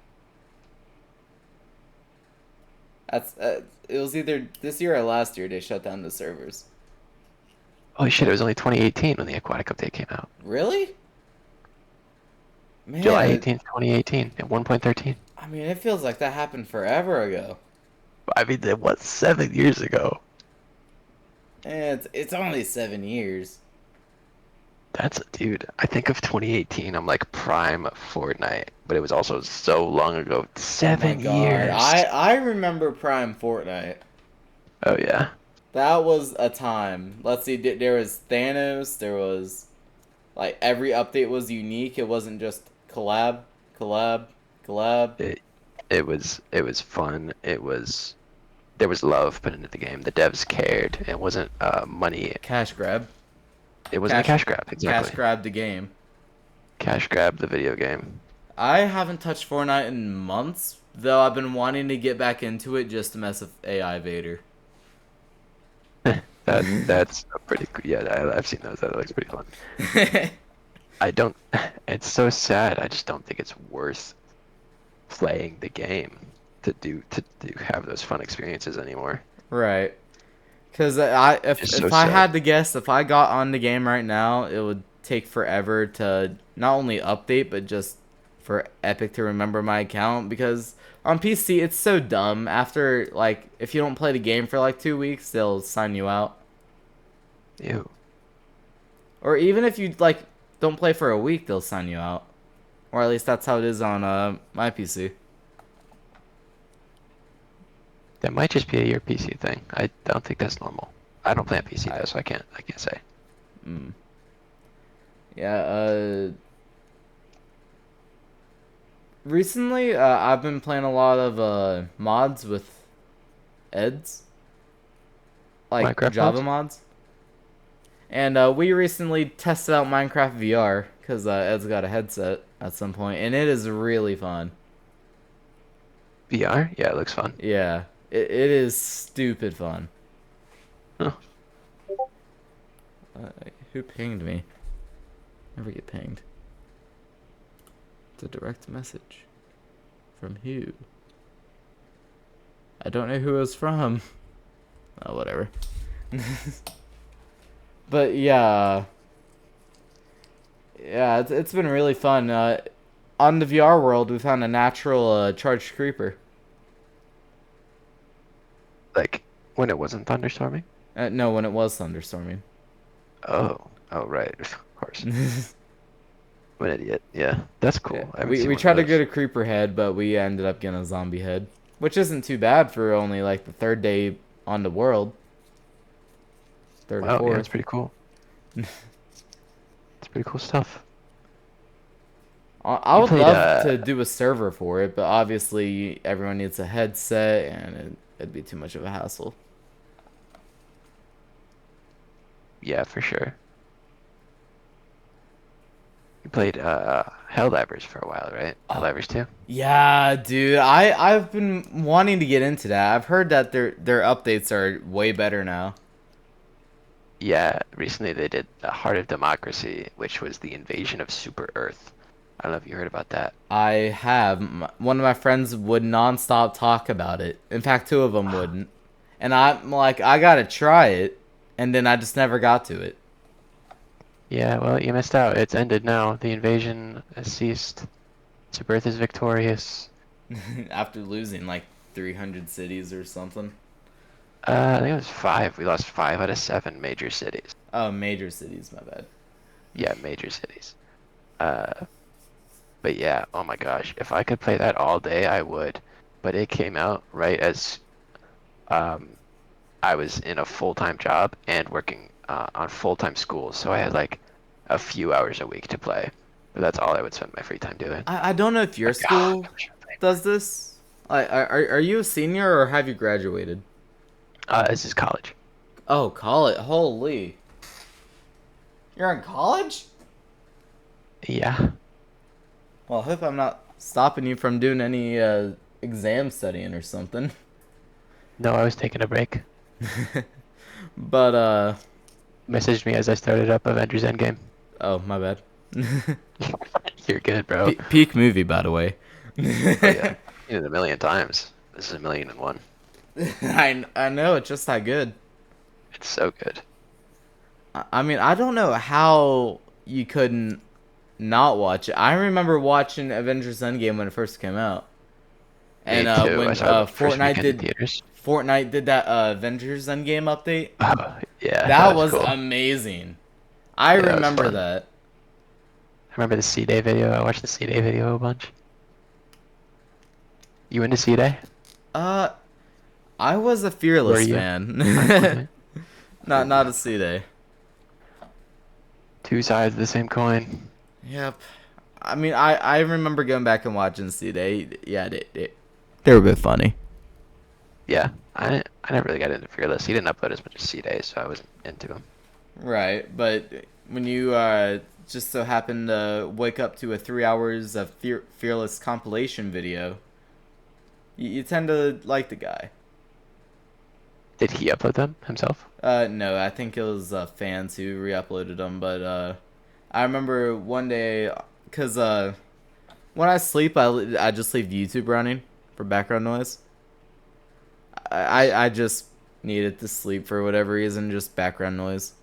that's it was either this year or last year they shut down the servers. Holy shit, it was only 2018 when the Aquatic update came out. Really? July Man, 18th, 2018 at 1.13. I mean, it feels like that happened forever ago. I mean, that was 7 years ago. And it's only 7 years. Dude, I think of 2018, I'm like prime Fortnite, but it was also so long ago. Oh my Seven god, I years. I remember Prime Fortnite. Oh yeah. That was a time. Let's see, there was Thanos. There was like every update was unique. It wasn't just collab, collab, collab. It it was fun. There was love put into the game. The devs cared. It wasn't money. Cash grab, It wasn't a cash, cash grab, cash exactly. grab the game. Cash grab the video game. I haven't touched Fortnite in months, though I've been wanting to get back into it just to mess with AI Vader. That's a pretty cool. Yeah, I've seen those. That looks pretty fun. I don't. It's so sad. I just don't think it's worth playing the game to have those fun experiences anymore. Right. Because I It's so if I sad. had to guess, if I got on the game right now, it would take forever to not only update, but just for Epic to remember my account. Because on PC, it's so dumb. After like, if you don't play the game for like 2 weeks, they'll sign you out. Ew. Or even if you like don't play for a week, they'll sign you out. Or at least that's how it is on my PC. That might just be a your PC thing. I don't think that's normal. I don't play on PC I though, so I can't say. mm. Yeah. Recently, I've been playing a lot of mods with Eds, like Minecraft Java mods? mods. And we recently tested out Minecraft VR because Ed's got a headset at some point, and it is really fun. VR? Yeah, it looks fun. Yeah, it is stupid fun. Huh. Uh, who pinged me? Never get pinged. It's a direct message. From who? I don't know who it was from. Oh, whatever. But yeah, yeah, it's been really fun. On the VR world, we found a natural charged creeper. Like when it wasn't thunderstorming? No, when it was thunderstorming. Oh, oh right, of course. I'm an idiot. Yeah, that's Yeah, cool. I haven't we seen we one of tried to get those. a creeper head, but we ended up getting a zombie head, which isn't too bad for only like the third day on the world, third or Wow, yeah, it's fourth. pretty cool. It's pretty cool stuff. I You would played love to do a server for it, but obviously everyone needs a headset, and it'd be too much of a hassle. yeah, for sure. You played Helldivers for a while, right? Oh, Helldivers 2? yeah, dude. I've been wanting to get into that. I've heard that their updates are way better now. Yeah, recently they did the Heart of Democracy, which was the invasion of Super Earth. I don't know if you heard about that. I have one of my friends would nonstop talk about it. In fact, two of them wouldn't, and I'm like, I gotta try it, and then I just never got to it Yeah, well, you missed out. It's ended now. The invasion has ceased. Super Earth is victorious. after losing like 300 cities or something. I think it was five. We lost 5 out of 7 major cities. Oh, major cities, my bad. Yeah, major cities. Uh, but yeah, oh my gosh, if I could play that all day, I would. But it came out right as um, I was in a full-time job and working on full-time school, so I had like a few hours a week to play. But that's all I would spend my free time doing. I don't know if your Like, ah, school does this. Like, are you a senior or have you graduated? this is college. Oh, college. Holy. You're in college? Yeah. Well, I hope I'm not stopping you from doing any exam studying or something. No, I was taking a break. But Messaged me as I started up Avengers Endgame. oh, my bad. You're good, bro. Peak movie, by the way. Oh yeah. Seen it a million times. This is 1,000,001. I know it's just that good. It's so good. I mean, I don't know how you couldn't not watch it. I remember watching Avengers Endgame when it first came out, Me and too. I when saw it the first weekend in theaters. Fortnite did that Avengers Endgame update. Oh, yeah, that That was was cool. amazing. I Yeah, that was remember fun. that. I remember the C-Day video. I watched the C-Day video a bunch. You into C-Day? Uh, I was a Were Fearless you? fan. Unfortunately. Not a C Day. Two sides of the same coin. Yep. I mean, I remember going back and watching C Day. Yeah, they were both funny. Yeah, I never really got into Fearless. He didn't upload as much as C-Day, so I wasn't into him. Right, but when you just so happen to wake up to a 3 hours of Fearless compilation video, you tend to like the guy. Did he upload them himself? No, I think it was fans who re-uploaded them, but I remember one day, cause when I sleep, I just leave YouTube running for background noise. I just needed to sleep for whatever reason, just background noise,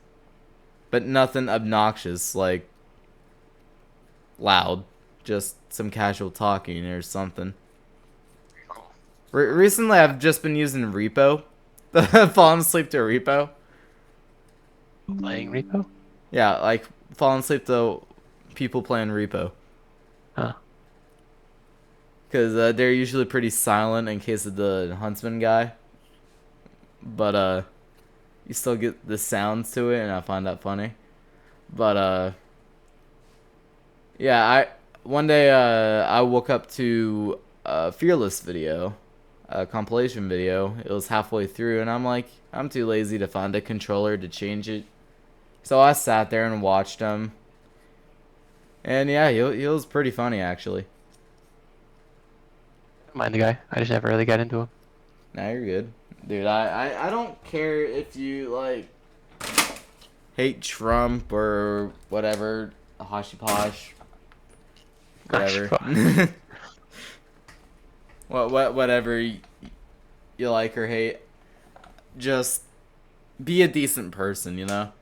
but nothing obnoxious like loud, just some casual talking or something. Recently, I've just been using Repo, falling asleep to a Repo. Playing Repo? Yeah, like falling asleep to people playing Repo. Huh. Because they're usually pretty silent in case of the huntsman guy. But you still get the sounds to it, and I find that funny. But yeah, I one day I woke up to a Fearless video, a compilation video. It was halfway through, and I'm like, I'm too lazy to find a controller to change it. So I sat there and watched him. And yeah, he was pretty funny actually. Don't mind the guy. I just never really got into him. Now you're good. Dude, I don't care if you like hate Trump or whatever, Hashi Posh, Gosh, whatever. fuck. Whatever you like or hate. Just be a decent person, you know?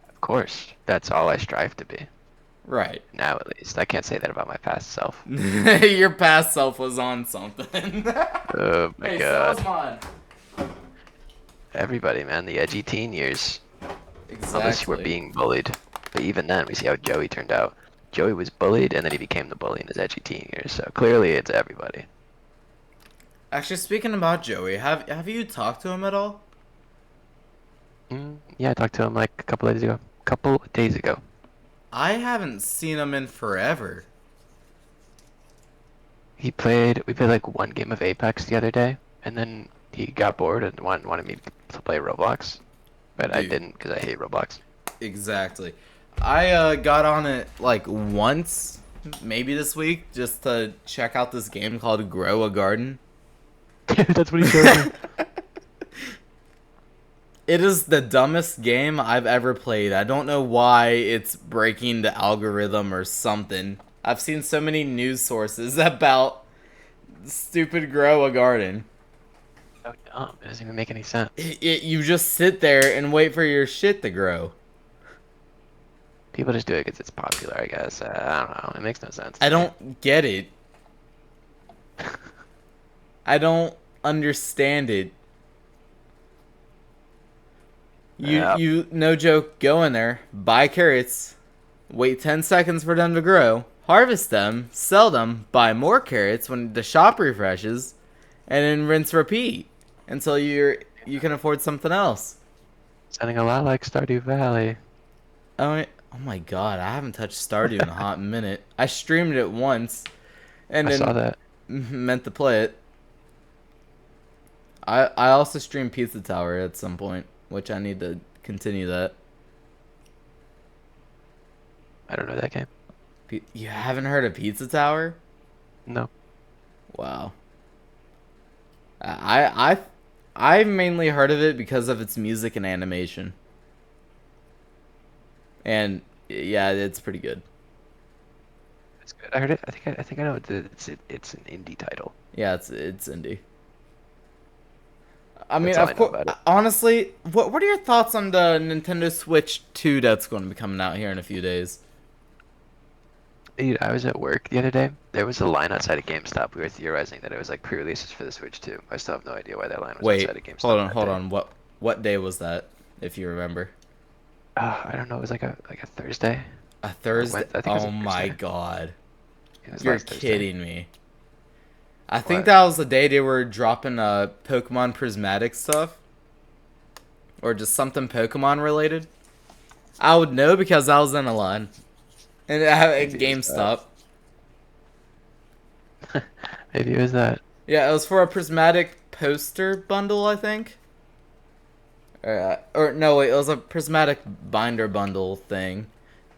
Of course. That's all I strive to be. Right. Now, at least. I can't say that about my past self. Your past self was on something. Oh my Hey, so was god. mine. Everybody, man. The edgy teen years. Unless you were Exactly. being bullied. But even then, we see how Joey turned out. Joey was bullied, and then he became the bully in his edgy teen years. So clearly, it's everybody. Actually, speaking about Joey, have you talked to him at all? Yeah, I talked to him like a couple of days ago. Couple of days ago. I haven't seen him in forever. We played like one game of Apex the other day, and then he got bored and wanted me to play Roblox, but I Dude, didn't because I hate Roblox. exactly. I got on it like once, maybe this week, just to check out this game called Grow a Garden. That's what he showed me. It is the dumbest game I've ever played. I don't know why it's breaking the algorithm or something. I've seen so many news sources about stupid Grow a Garden. So dumb. It doesn't even make any sense. You just sit there and wait for your shit to grow. People just do it because it's popular, I guess. I don't know. It makes no sense I to me. don't get it. I don't understand it. Yeah, You no joke, go in there, buy carrots, wait 10 seconds for them to grow, harvest them, sell them, buy more carrots when the shop refreshes, and then rinse repeat until you can afford something else. sounding a lot like Stardew Valley. Oh my god, I haven't touched Stardew in a hot minute. I streamed it once and I saw then that. meant to play it. I also streamed Pizza Tower at some point, which I need to continue that. I don't know that game. You haven't heard of Pizza Tower? No. Wow. I I've mainly heard of it because of its music and animation. And yeah, it's pretty good. It's good. I heard it. I think I know it's an indie title. Yeah, it's indie. I mean, That's all I of know course, about it. honestly, what are your thoughts on the Nintendo Switch 2 that's going to be coming out here in a few days? Dude, I was at work the other day. There was a line outside of GameStop. We were theorizing that it was like pre-releases for the Switch 2. I still have no idea why that line was Wait, outside of GameStop that hold day. on. What day was that, if you remember? I don't know. It was like a Thursday A or Thursday? Wednesday. I think it was Oh a my Thursday. god. It was You're last Thursday. kidding me. I think What? that was the day they were dropping Pokemon Prismatic stuff. Or just something Pokemon related. I would know because I was in a line. And at Maybe it was that. GameStop. Maybe it was that. Yeah, it was for a Prismatic poster bundle, I think. Or no, wait, it was a Prismatic binder bundle thing.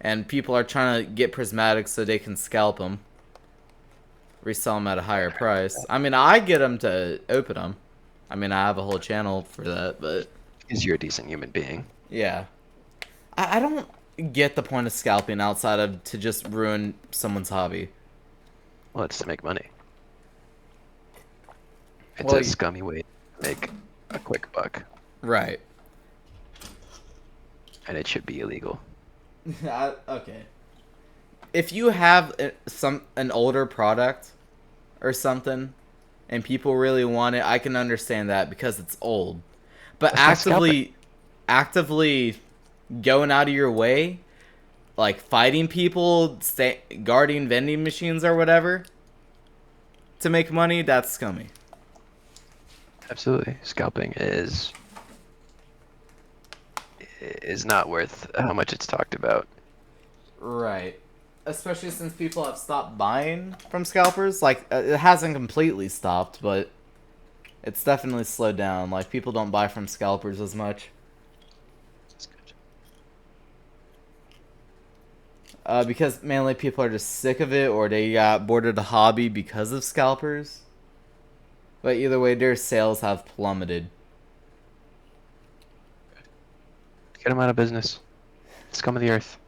And people are trying to get Prismatic so they can scalp them. Resell them at a higher price. I mean, I get them to open them. I mean, I have a whole channel for that, but Because you're a decent human being. yeah. I don't get the point of scalping outside of to just ruin someone's hobby. Well, it's to make money. It's Well, a scummy way to make a quick buck, right. and it should be illegal. Okay. If you have an older product or something and people really want it, I can understand that because it's old. But That's not scalping. actively going out of your way, like fighting people, guarding vending machines or whatever to make money, that's scummy. Absolutely. Scalping is not worth how much it's talked about. Right. Especially since people have stopped buying from scalpers. Like, it hasn't completely stopped, but it's definitely slowed down. Like, people don't buy from scalpers as much. That's good. Because mainly people are just sick of it, or they got bored of the hobby because of scalpers. But either way, their sales have plummeted. Get them out of business. Scum of the earth.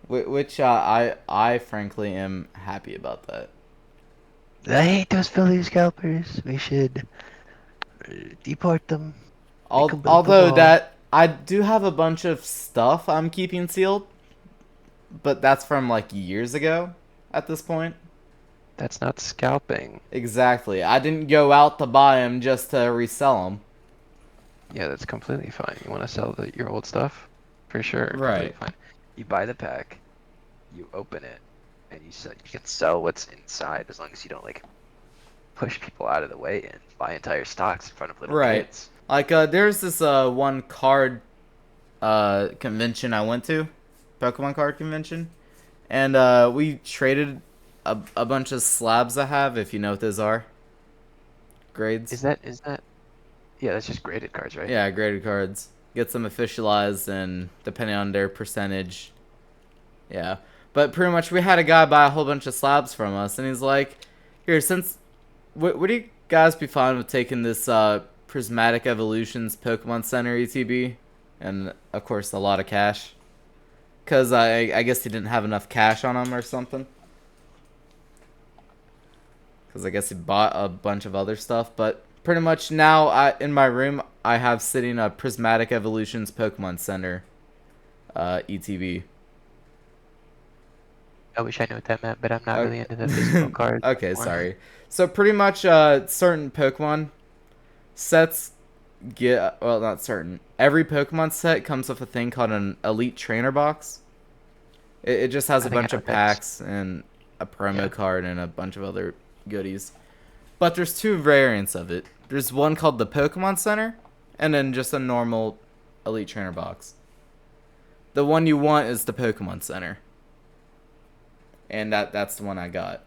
Which I frankly am happy about that. I hate those Philly scalpers. We should deport them. Make them break the Although law. that I do have a bunch of stuff I'm keeping sealed, but that's from like years ago at this point. That's not scalping. Exactly. I didn't go out to buy them just to resell them. Yeah, that's completely fine. You want to sell your old stuff? for sure, completely Right. fine. You buy the pack, you open it, and you can sell what's inside as long as you don't like push people out of the way and buy entire stocks in front of little Right. kids. Like there's this one card convention I went to, Pokemon card convention, and we traded a bunch of slabs I have, if you know what those are. Grades. Is that yeah, that's just graded cards, right? Yeah, graded cards. Gets them officialized, and depending on their percentage. Yeah. But pretty much we had a guy buy a whole bunch of slabs from us, and he's like, here, since would you guys be fine with taking this Prismatic Evolutions Pokemon Center ETB? And of course, a lot of cash. Because I guess he didn't have enough cash on him or something. Because I guess he bought a bunch of other stuff. But pretty much now, in my room, I have sitting a Prismatic Evolutions Pokemon Center ETB. I wish I knew what that meant, but I'm not really Okay, into the physical cards okay, anymore. sorry. So pretty much certain Pokemon sets get, well, not certain. Every Pokemon set comes with a thing called an Elite Trainer Box. It just has I a think I bunch know of what that is. packs and a promo Yeah. card and a bunch of other goodies. But there's two variants of it. There's one called the Pokemon Center, and then just a normal Elite Trainer Box. The one you want is the Pokemon Center, and that's the one I got.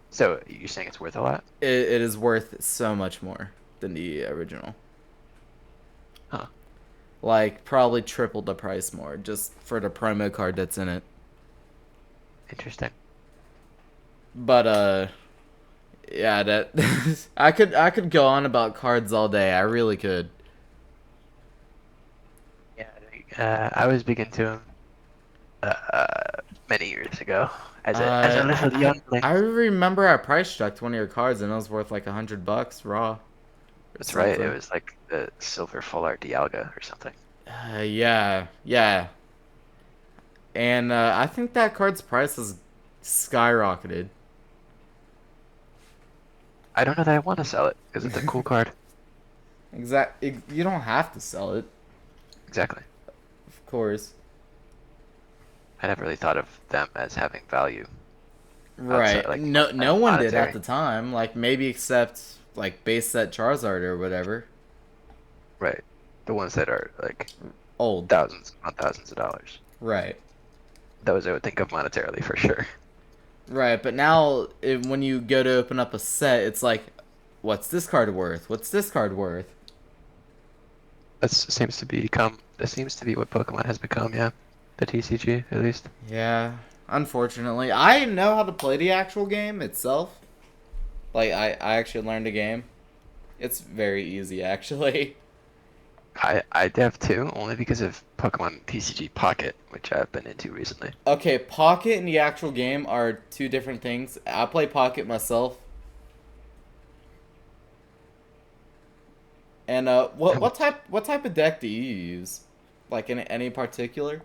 So you're saying it's worth a lot? It is worth so much more than the original. Huh. Like probably triple the price more just for the promo card that's in it. Interesting. But yeah, that I could go on about cards all day. I really could. Yeah, I was big into him many years ago as a Uh, I little I youngling. I remember I price checked one of your cards and it was worth like $100 raw or That's right. It something. was like the silver full art Dialga or something. Yeah, yeah, and I think that card's price has skyrocketed. I don't know that I want to sell it because it's a cool card. You don't have to sell it, Exactly. of course. I never really thought of them as having value outside, Right. like No outside of one did at monetary. the time. Like maybe except like base set Charizard or whatever. Right. The ones that are like Old. thousands upon thousands of dollars. Right. Those I would think of monetarily for sure. Right. But now when you go to open up a set, it's like, what's this card worth? What's this card worth? That seems to be what Pokemon has become, yeah. The TCG, at least. Yeah. Unfortunately, I know how to play the actual game itself. Like I actually learned the game. It's very easy actually. I dev too, only because of Pokemon TCG Pocket, which I've been into recently. Okay, Pocket and the actual game are two different things. I play Pocket myself. And what type of deck do you use? Like in any particular?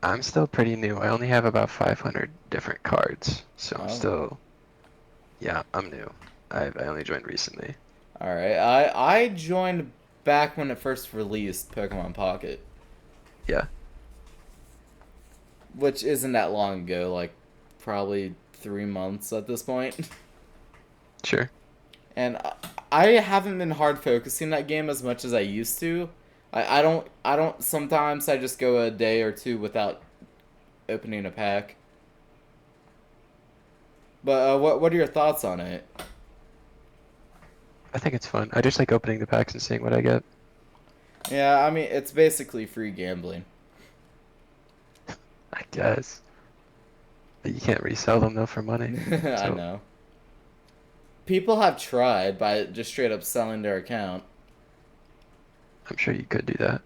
I'm still pretty new. I only have about 500 different cards, so I'm Oh, still, yeah, I'm new. I only joined recently. all right. I joined back when it first released Pokemon Pocket, Yeah, which isn't that long ago. Like probably 3 months at this point. sure. And I haven't been hard focusing that game as much as I used to. I don't. Sometimes I just go a day or two without opening a pack. But what are your thoughts on it? I think it's fun. I just like opening the packs and seeing what I get. Yeah, I mean it's basically free gambling. I guess. But you can't resell them though for money. I So know. People have tried by just straight up selling their account. I'm sure you could do that.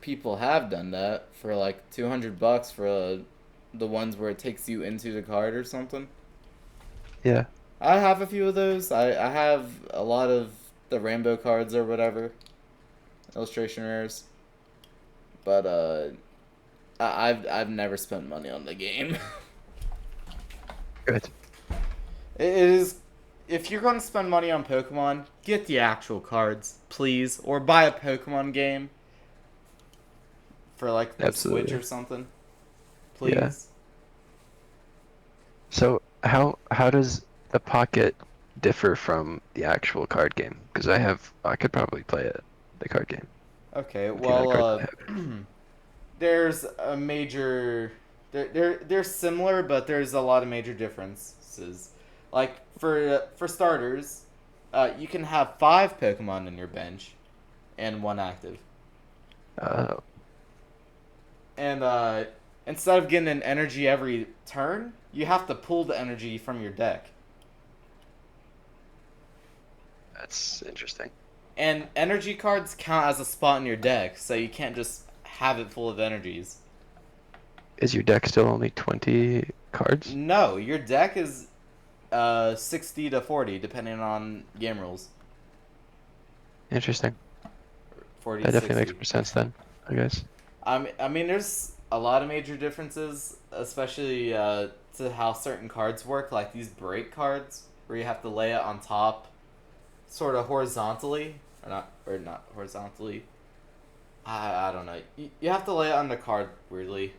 People have done that for like $200 for the ones where it takes you into the card or something. Yeah. I have a few of those. I have a lot of the rainbow cards or whatever, illustration rares. But I've never spent money on the game. Good. It is if you're going to spend money on Pokemon, get the actual cards, please, or buy a Pokemon game for like the Switch Absolutely. or something, Yeah. please. So how does the Pocket differ from the actual card game? Because I could probably play it, the card game, Okay, with the amount of well, cards I have. there's a major. They're similar, but there's a lot of major differences. Like for starters, you can have 5 Pokemon in your bench, and 1 active. Oh, And instead of getting an energy every turn, you have to pull the energy from your deck. that's interesting. And energy cards count as a spot in your deck, so you can't just have it full of energies. Is your deck still only 20 cards? No, your deck is 60 to 40, depending on game rules. Interesting. 40, That definitely makes 60. more sense then, I guess. I mean, there's a lot of major differences, especially to how certain cards work, like these break cards, where you have to lay it on top, sort of horizontally, or not horizontally. I don't know. You have to lay it on the card weirdly,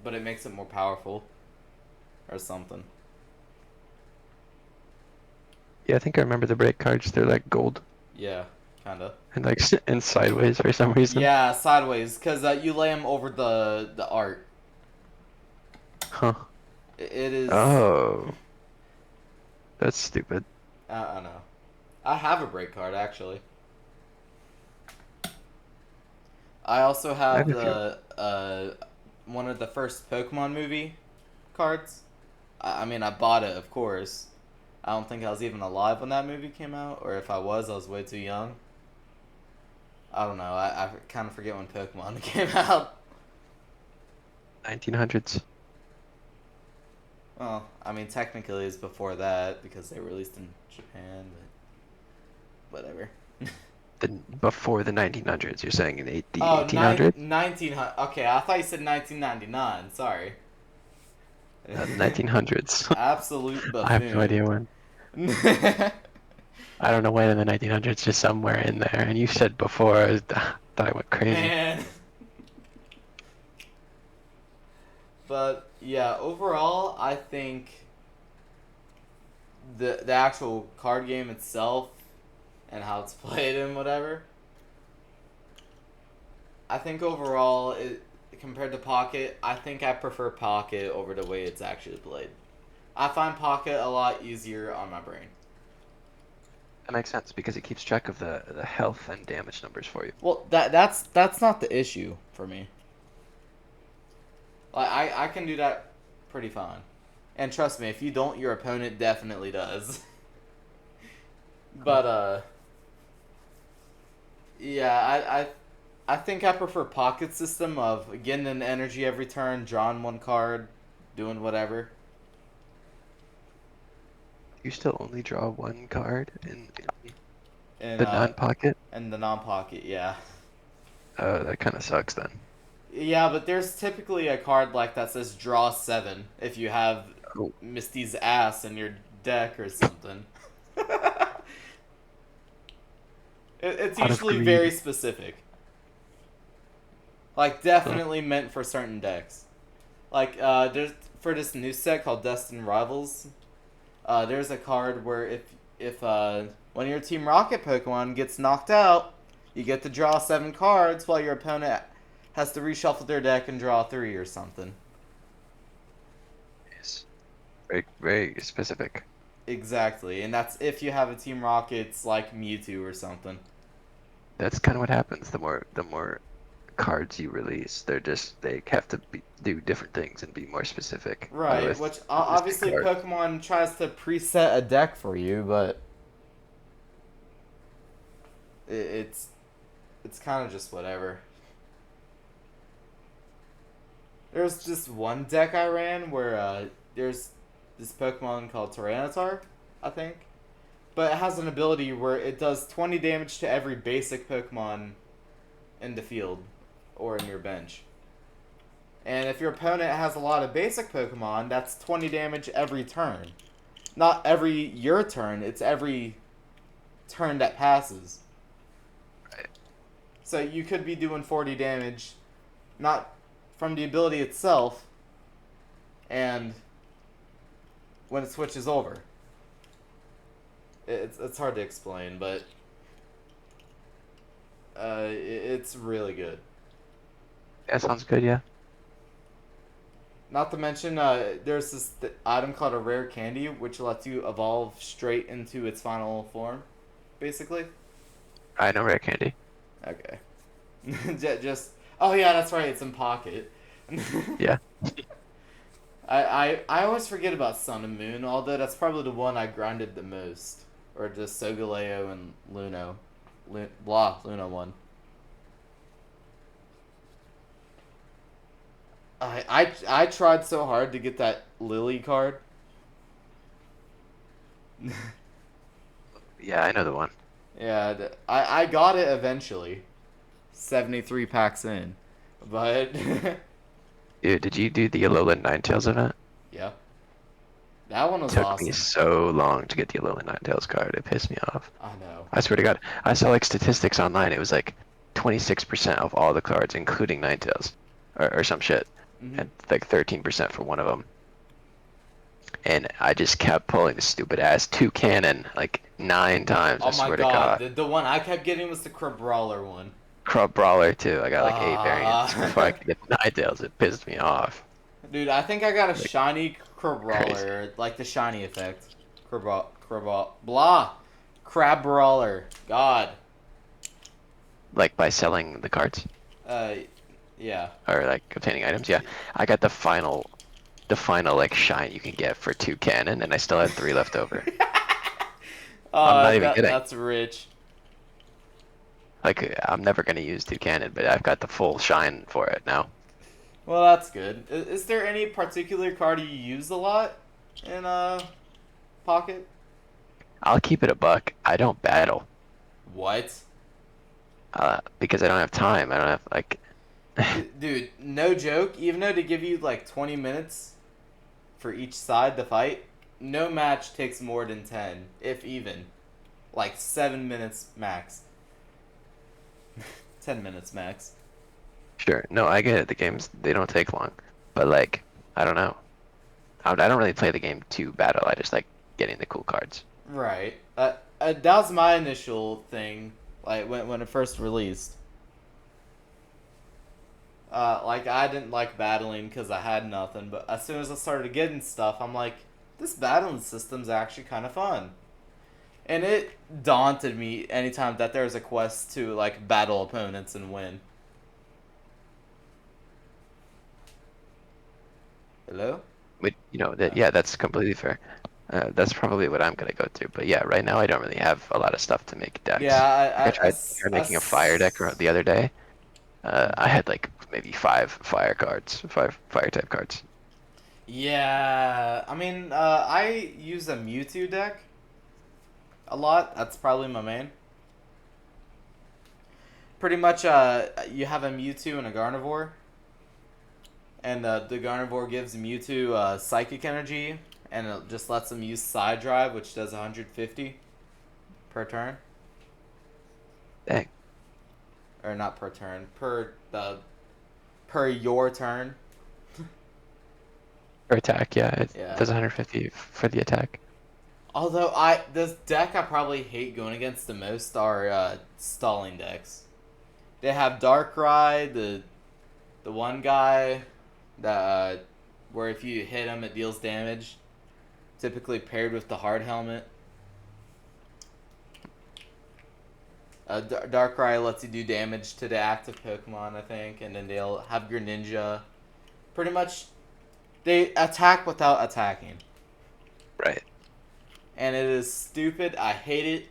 but it makes it more powerful, or something. Yeah, I think I remember the break cards. They're like gold Yeah, kinda. and like and sideways for some reason. Yeah, sideways, cause you lay them over the art. Huh. It is. Oh, that's stupid. I don't know. I have a break card actually. I also I have have a few. the one of the first Pokemon movie cards. I mean, I bought it, of course. I don't think I was even alive when that movie came out, or if I was way too young. I don't know. I kind of forget when Pokemon came out. 1900s. Well, I mean, technically it's before that because they released in Japan, but whatever. Before the 1900s. You're saying the Oh, 1800s? 1900. Okay, I thought you said 1999. Sorry. 1900s. Absolute I have no buffoon. idea when. I don't know when in the 1900s, just somewhere in there. And you said before, thought I went crazy. Man. But yeah, overall, I think the actual card game itself and how it's played and whatever. I think overall, compared to Pocket, I think I prefer Pocket over the way it's actually played. I find Pocket a lot easier on my brain. That makes sense because it keeps track of the health and damage numbers for you. Well, that's not the issue for me. Like I can do that pretty fine. And trust me, if you don't, your opponent definitely does. Huh. But yeah, I think I prefer pocket system of getting an energy every turn, drawing 1 card, doing whatever. You still only draw 1 card in And the non-pocket? the non-pocket, yeah. Oh, that kind of sucks then. Yeah, but there's typically a card like that says draw 7 if you have Oh, Misty's ass in your deck or something. It's out of usually very greed. specific. Like Huh. definitely meant for certain decks. Like there's for this new set called Destined Rivals. There's a card where if one of your Team Rocket Pokemon gets knocked out, you get to draw 7 cards while your opponent has to reshuffle their deck and draw 3 or something. Yes. Very, very specific. Exactly, and that's if you have a Team Rockets like Mewtwo or something. That's kind of what happens. The more cards you release, they have to do different things and be more specific Right, which with the obviously card. Pokemon tries to preset a deck for you, but it, it's it's kind of just whatever. There's this one deck I ran where there's this Pokemon called Tyranitar, I think, but it has an ability where it does 20 damage to every basic Pokemon in the field or in your bench. And if your opponent has a lot of basic Pokemon, that's 20 damage every turn. not every your turn. It's every turn that passes. Right. So you could be doing 40 damage, not from the ability itself, and when it switches over. It's hard to explain, but it's really good. That sounds good. Yeah. Not to mention, there's this item called a rare candy, which lets you evolve straight into its final form, basically. I know rare candy. Okay. Just oh yeah, that's right. It's in pocket. Yeah. I always forget about Sun and Moon, although that's probably the one I grinded the most, or just Sogaleo and Luna one. I tried so hard to get that Lily card. Yeah, I know the one. Yeah, I got it eventually. 73 packs in. But Dude, did you do the Alolan Ninetales event? yeah. That one was Took me awesome. so long to get the Alolan Ninetales card. It pissed me off. I know. I swear to God, I saw like statistics online. It was like 26% of all the cards, including Ninetales, or some shit, Hmm. and like 13% for one of them. And I just kept pulling the stupid ass two cannon like 9 times. I Oh my swear to god, God. the one I kept getting was the Crabrawler one. Crab Brawler too. I got like 8 variants before I Ah. could get the Ninetales. It pissed me off. Dude, I think I got a Like shiny crazy. Crabrawler, like the shiny effect. Blah. Crabrawler. God. Like by selling the cards Uh, yeah. or like obtaining items. Yeah, I got the final like shine you can get for two cannon, and I still had 3 left over. I'm not even kidding. That's rich. Like I'm never gonna use two cannon, but I've got the full shine for it now. Well, that's good. Is there any particular card you use a lot in Pocket? I'll keep it a buck. I don't battle What? because I don't have time. I don't have like. Dude, no joke. Even though they give you like 20 minutes for each side to fight, no match takes more than 10, if even. Like 7 minutes max. 10 minutes max. Sure. No, I get it. The games they don't take long, but like I don't know. I don't really play the game to battle. I just like getting the cool cards. Right. That was my initial thing, like when it first released. Like I didn't like battling because I had nothing, but as soon as I started getting stuff, I'm like, this battling system's actually kind of fun. And it daunted me anytime that there was a quest to like battle opponents and win. Hello? But you know that yeah, that's completely fair. That's probably what I'm gonna go to. But yeah, right now I don't really have a lot of stuff to make Yeah, decks. Like I tried making a fire deck the other day. I had like maybe 5 fire type cards. yeah. I mean, I use a Mewtwo deck a lot. That's probably my main. Pretty much, you have a Mewtwo and a Gardevoir, and the Gardevoir gives Mewtwo Psychic Energy, and it just lets him use Side Drive, which does 150 per turn, Dang. or not per turn, per your turn. For attack, yeah, it Yeah. does 150 for the attack. Although this deck I probably hate going against the most are stalling decks. They have Darkrai, the one guy that where if you hit him it deals damage, typically paired with the hard helmet. Darkrai lets you do damage to the active Pokemon, I think, and then they'll have Greninja. Pretty much, they attack without attacking, Right. and it is stupid. I hate it.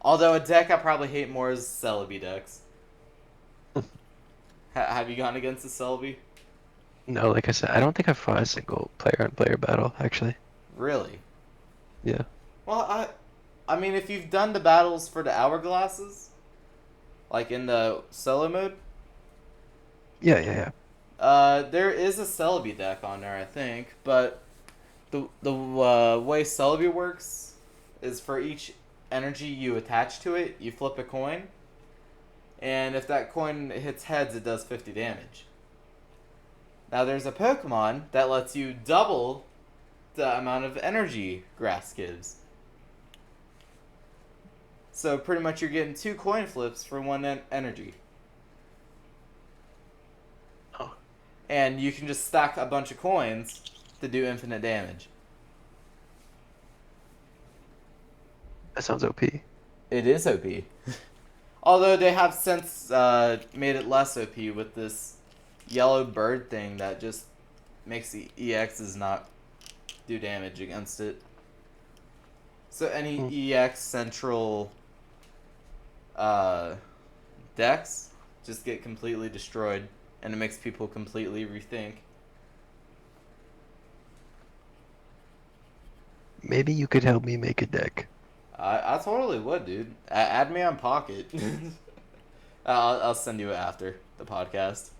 Although a deck I probably hate more is Celebi decks. Have you gone against the Celebi? No, like I said, I don't think I've fought a single player-on-player battle, actually. Really? Yeah. Well, I mean, if you've done the battles for the hourglasses, like in the solo mode, Yeah, yeah, yeah. there is a Celebi deck on there, I think, but the way Celebi works is for each energy you attach to it, you flip a coin, and if that coin hits heads, it does 50 damage. Now there's a Pokemon that lets you double the amount of energy grass gives. So pretty much you're getting 2 coin flips for 1 energy. Oh. And you can just stack a bunch of coins to do infinite damage. That sounds OP. It is OP. Although they have since made it less OP with this yellow bird thing that just makes the EXs not do damage against it. So any EX central decks just get completely destroyed, and it makes people completely rethink. Maybe you could help me make a deck. I totally would, dude. Add me on Pocket. I'll send you it after the podcast.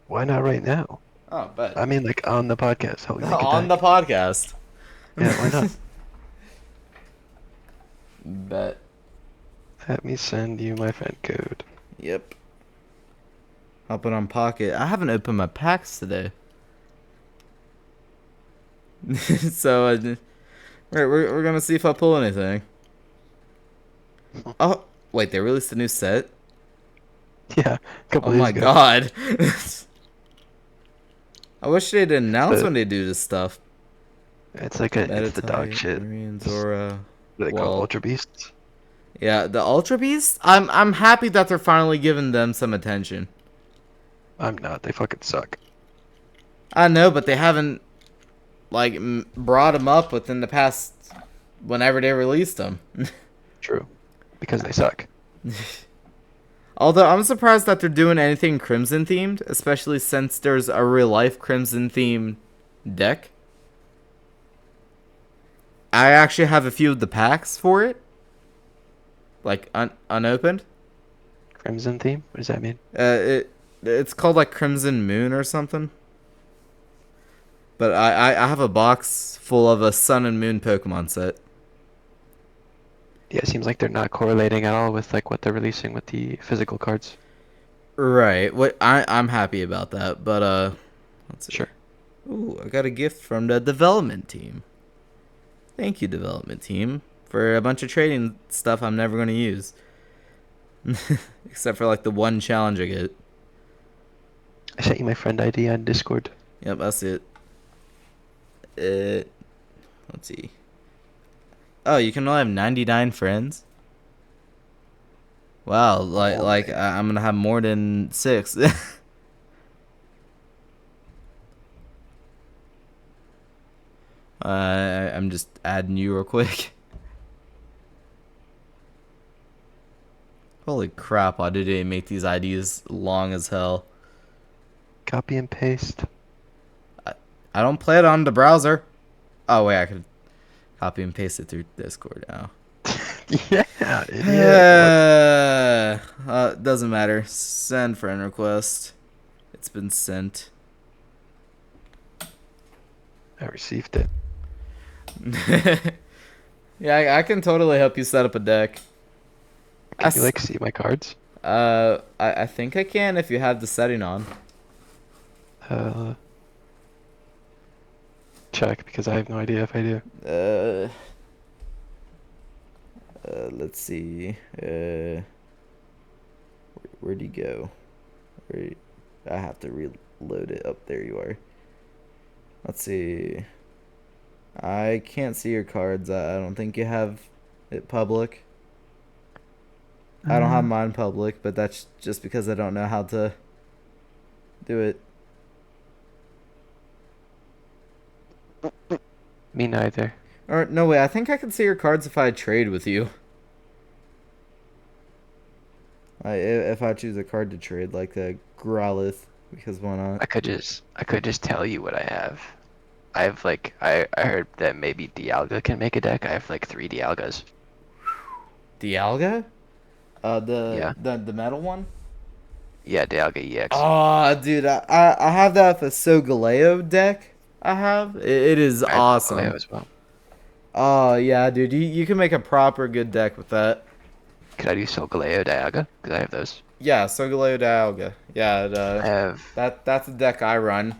Why not right now? Oh, bet. I mean, like on the podcast. Help me make a On the deck. podcast. Yeah, why not? Bet. Let me send you my friend code. Yep. I'll put on Pocket. I haven't opened my packs today. So we're gonna see if I pull anything. Oh wait, they released a new set. Yeah, a couple Oh days my ago. god. I wish they'd announce But- when they do this stuff. It's like it's the dog Meditite, shit. Marine, Zora. What do they call Wall. Ultra Beasts? Yeah, the Ultra Beasts. I'm happy that they're finally giving them some attention. I'm not. They fucking suck. I know, but they haven't like brought them up within the past whenever they released them. True. Because they suck. Although I'm surprised that they're doing anything Crimson themed, especially since there's a real life Crimson themed deck. I actually have a few of the packs for it, like unopened. Crimson theme? What does that mean? It's called like Crimson Moon or something. But I have a box full of a Sun and Moon Pokemon set. Yeah, it seems like they're not correlating at all with like what they're releasing with the physical cards. Right. What I'm happy about that, but let's see. Sure. Ooh, I got a gift from the development team. Thank you, development team, for a bunch of trading stuff I'm never going to use. Except for like the one challenge I get. I sent you my friend ID on Discord. Yep, that's it. Let's see. Oh, you can only have 99 friends? Wow, like I'm going to have more than 6. I'm just adding you real quick. Holy crap, why did they make these IDs long as hell? Copy and paste. I don't play it on the browser. Oh, wait, I could copy and paste it through Discord now. Yeah, idiot. Doesn't matter. Send friend request. It's been sent. I received it. Yeah, I can totally help you set up a deck. Can you like see my cards? I think I can if you have the setting on. Check because I have no idea if I do. Let's see. Where'd he go? I have to reload it. Up there you are. Let's see. I can't see your cards. I don't think you have it public. I don't have mine public, but that's just because I don't know how to do it. Me neither. Or no way, I think I can see your cards if I trade with you. If I choose a card to trade, like a Growlithe, because why not? I could just tell you what I have. I have like I heard that maybe Dialga can make a deck. I have like 3 Dialgas. Dialga? Yeah. The metal one? Yeah, Dialga EX. Oh, dude, I have that for Solgaleo deck. I have. It is I have awesome. Solgaleo as well. Oh yeah, dude, you can make a proper good deck with that. Could I do Solgaleo Dialga? Because I have those. Yeah, Solgaleo Dialga. Yeah, I have. that's the deck I run.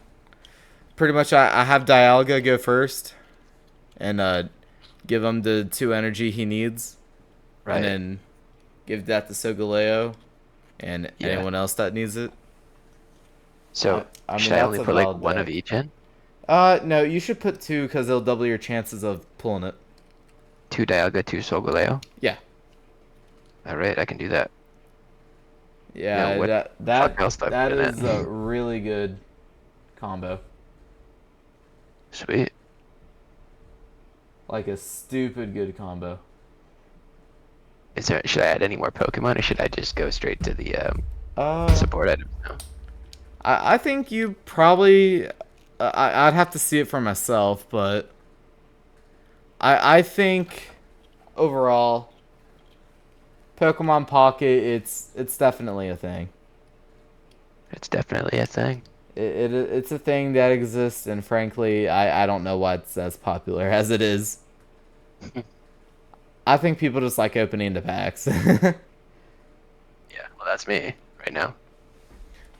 Pretty much, I have Dialga go first, and give him the 2 energy he needs, and Right. then give that to Solgaleo and Yeah. anyone else that needs it. So I mean should I that's only a put like valid one of deck. each in? No, you should put 2 because it'll double your chances of pulling it. 2 Dialga, 2 Solgaleo. Yeah, All right, I can do that. Now yeah, what that the fuck that else do I that put in is a it? really good combo. Sweet. Like a stupid good combo. Should I add any more Pokemon, or should I just go straight to the Uh, support items now? I think you probably. I'd have to see it for myself, but I think overall, Pokemon Pocket, it's definitely a thing. It's definitely a thing. It's a thing that exists, and frankly, I don't know why it's as popular as it is. I think people just like opening the packs. Yeah, well that's me right now.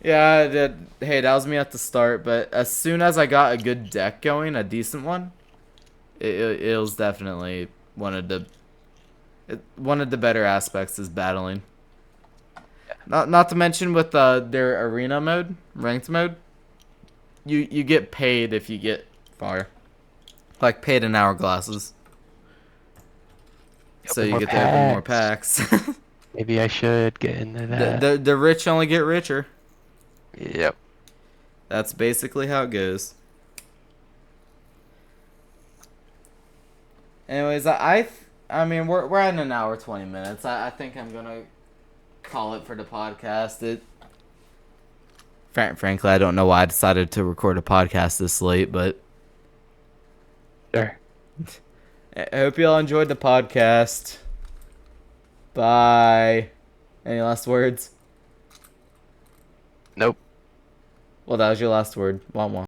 Yeah, hey, that was me at the start, but as soon as I got a good deck going, a decent one, it was definitely one of the one of the better aspects is battling. Yeah. Not to mention with their arena mode, ranked mode, you get paid if you get far, like paid in hourglasses. So Open you more get to open more packs. packs. Maybe I should get into the, that. the the rich only get richer. Yep. That's basically how it goes. Anyways, I mean we're at an hour 20 minutes. I think I'm gonna call it for the podcast. Frankly, I don't know why I decided to record a podcast this late, but Sure. I hope y'all enjoyed the podcast. Bye. Any last words? Nope. Well, that was your last word. Wah wah.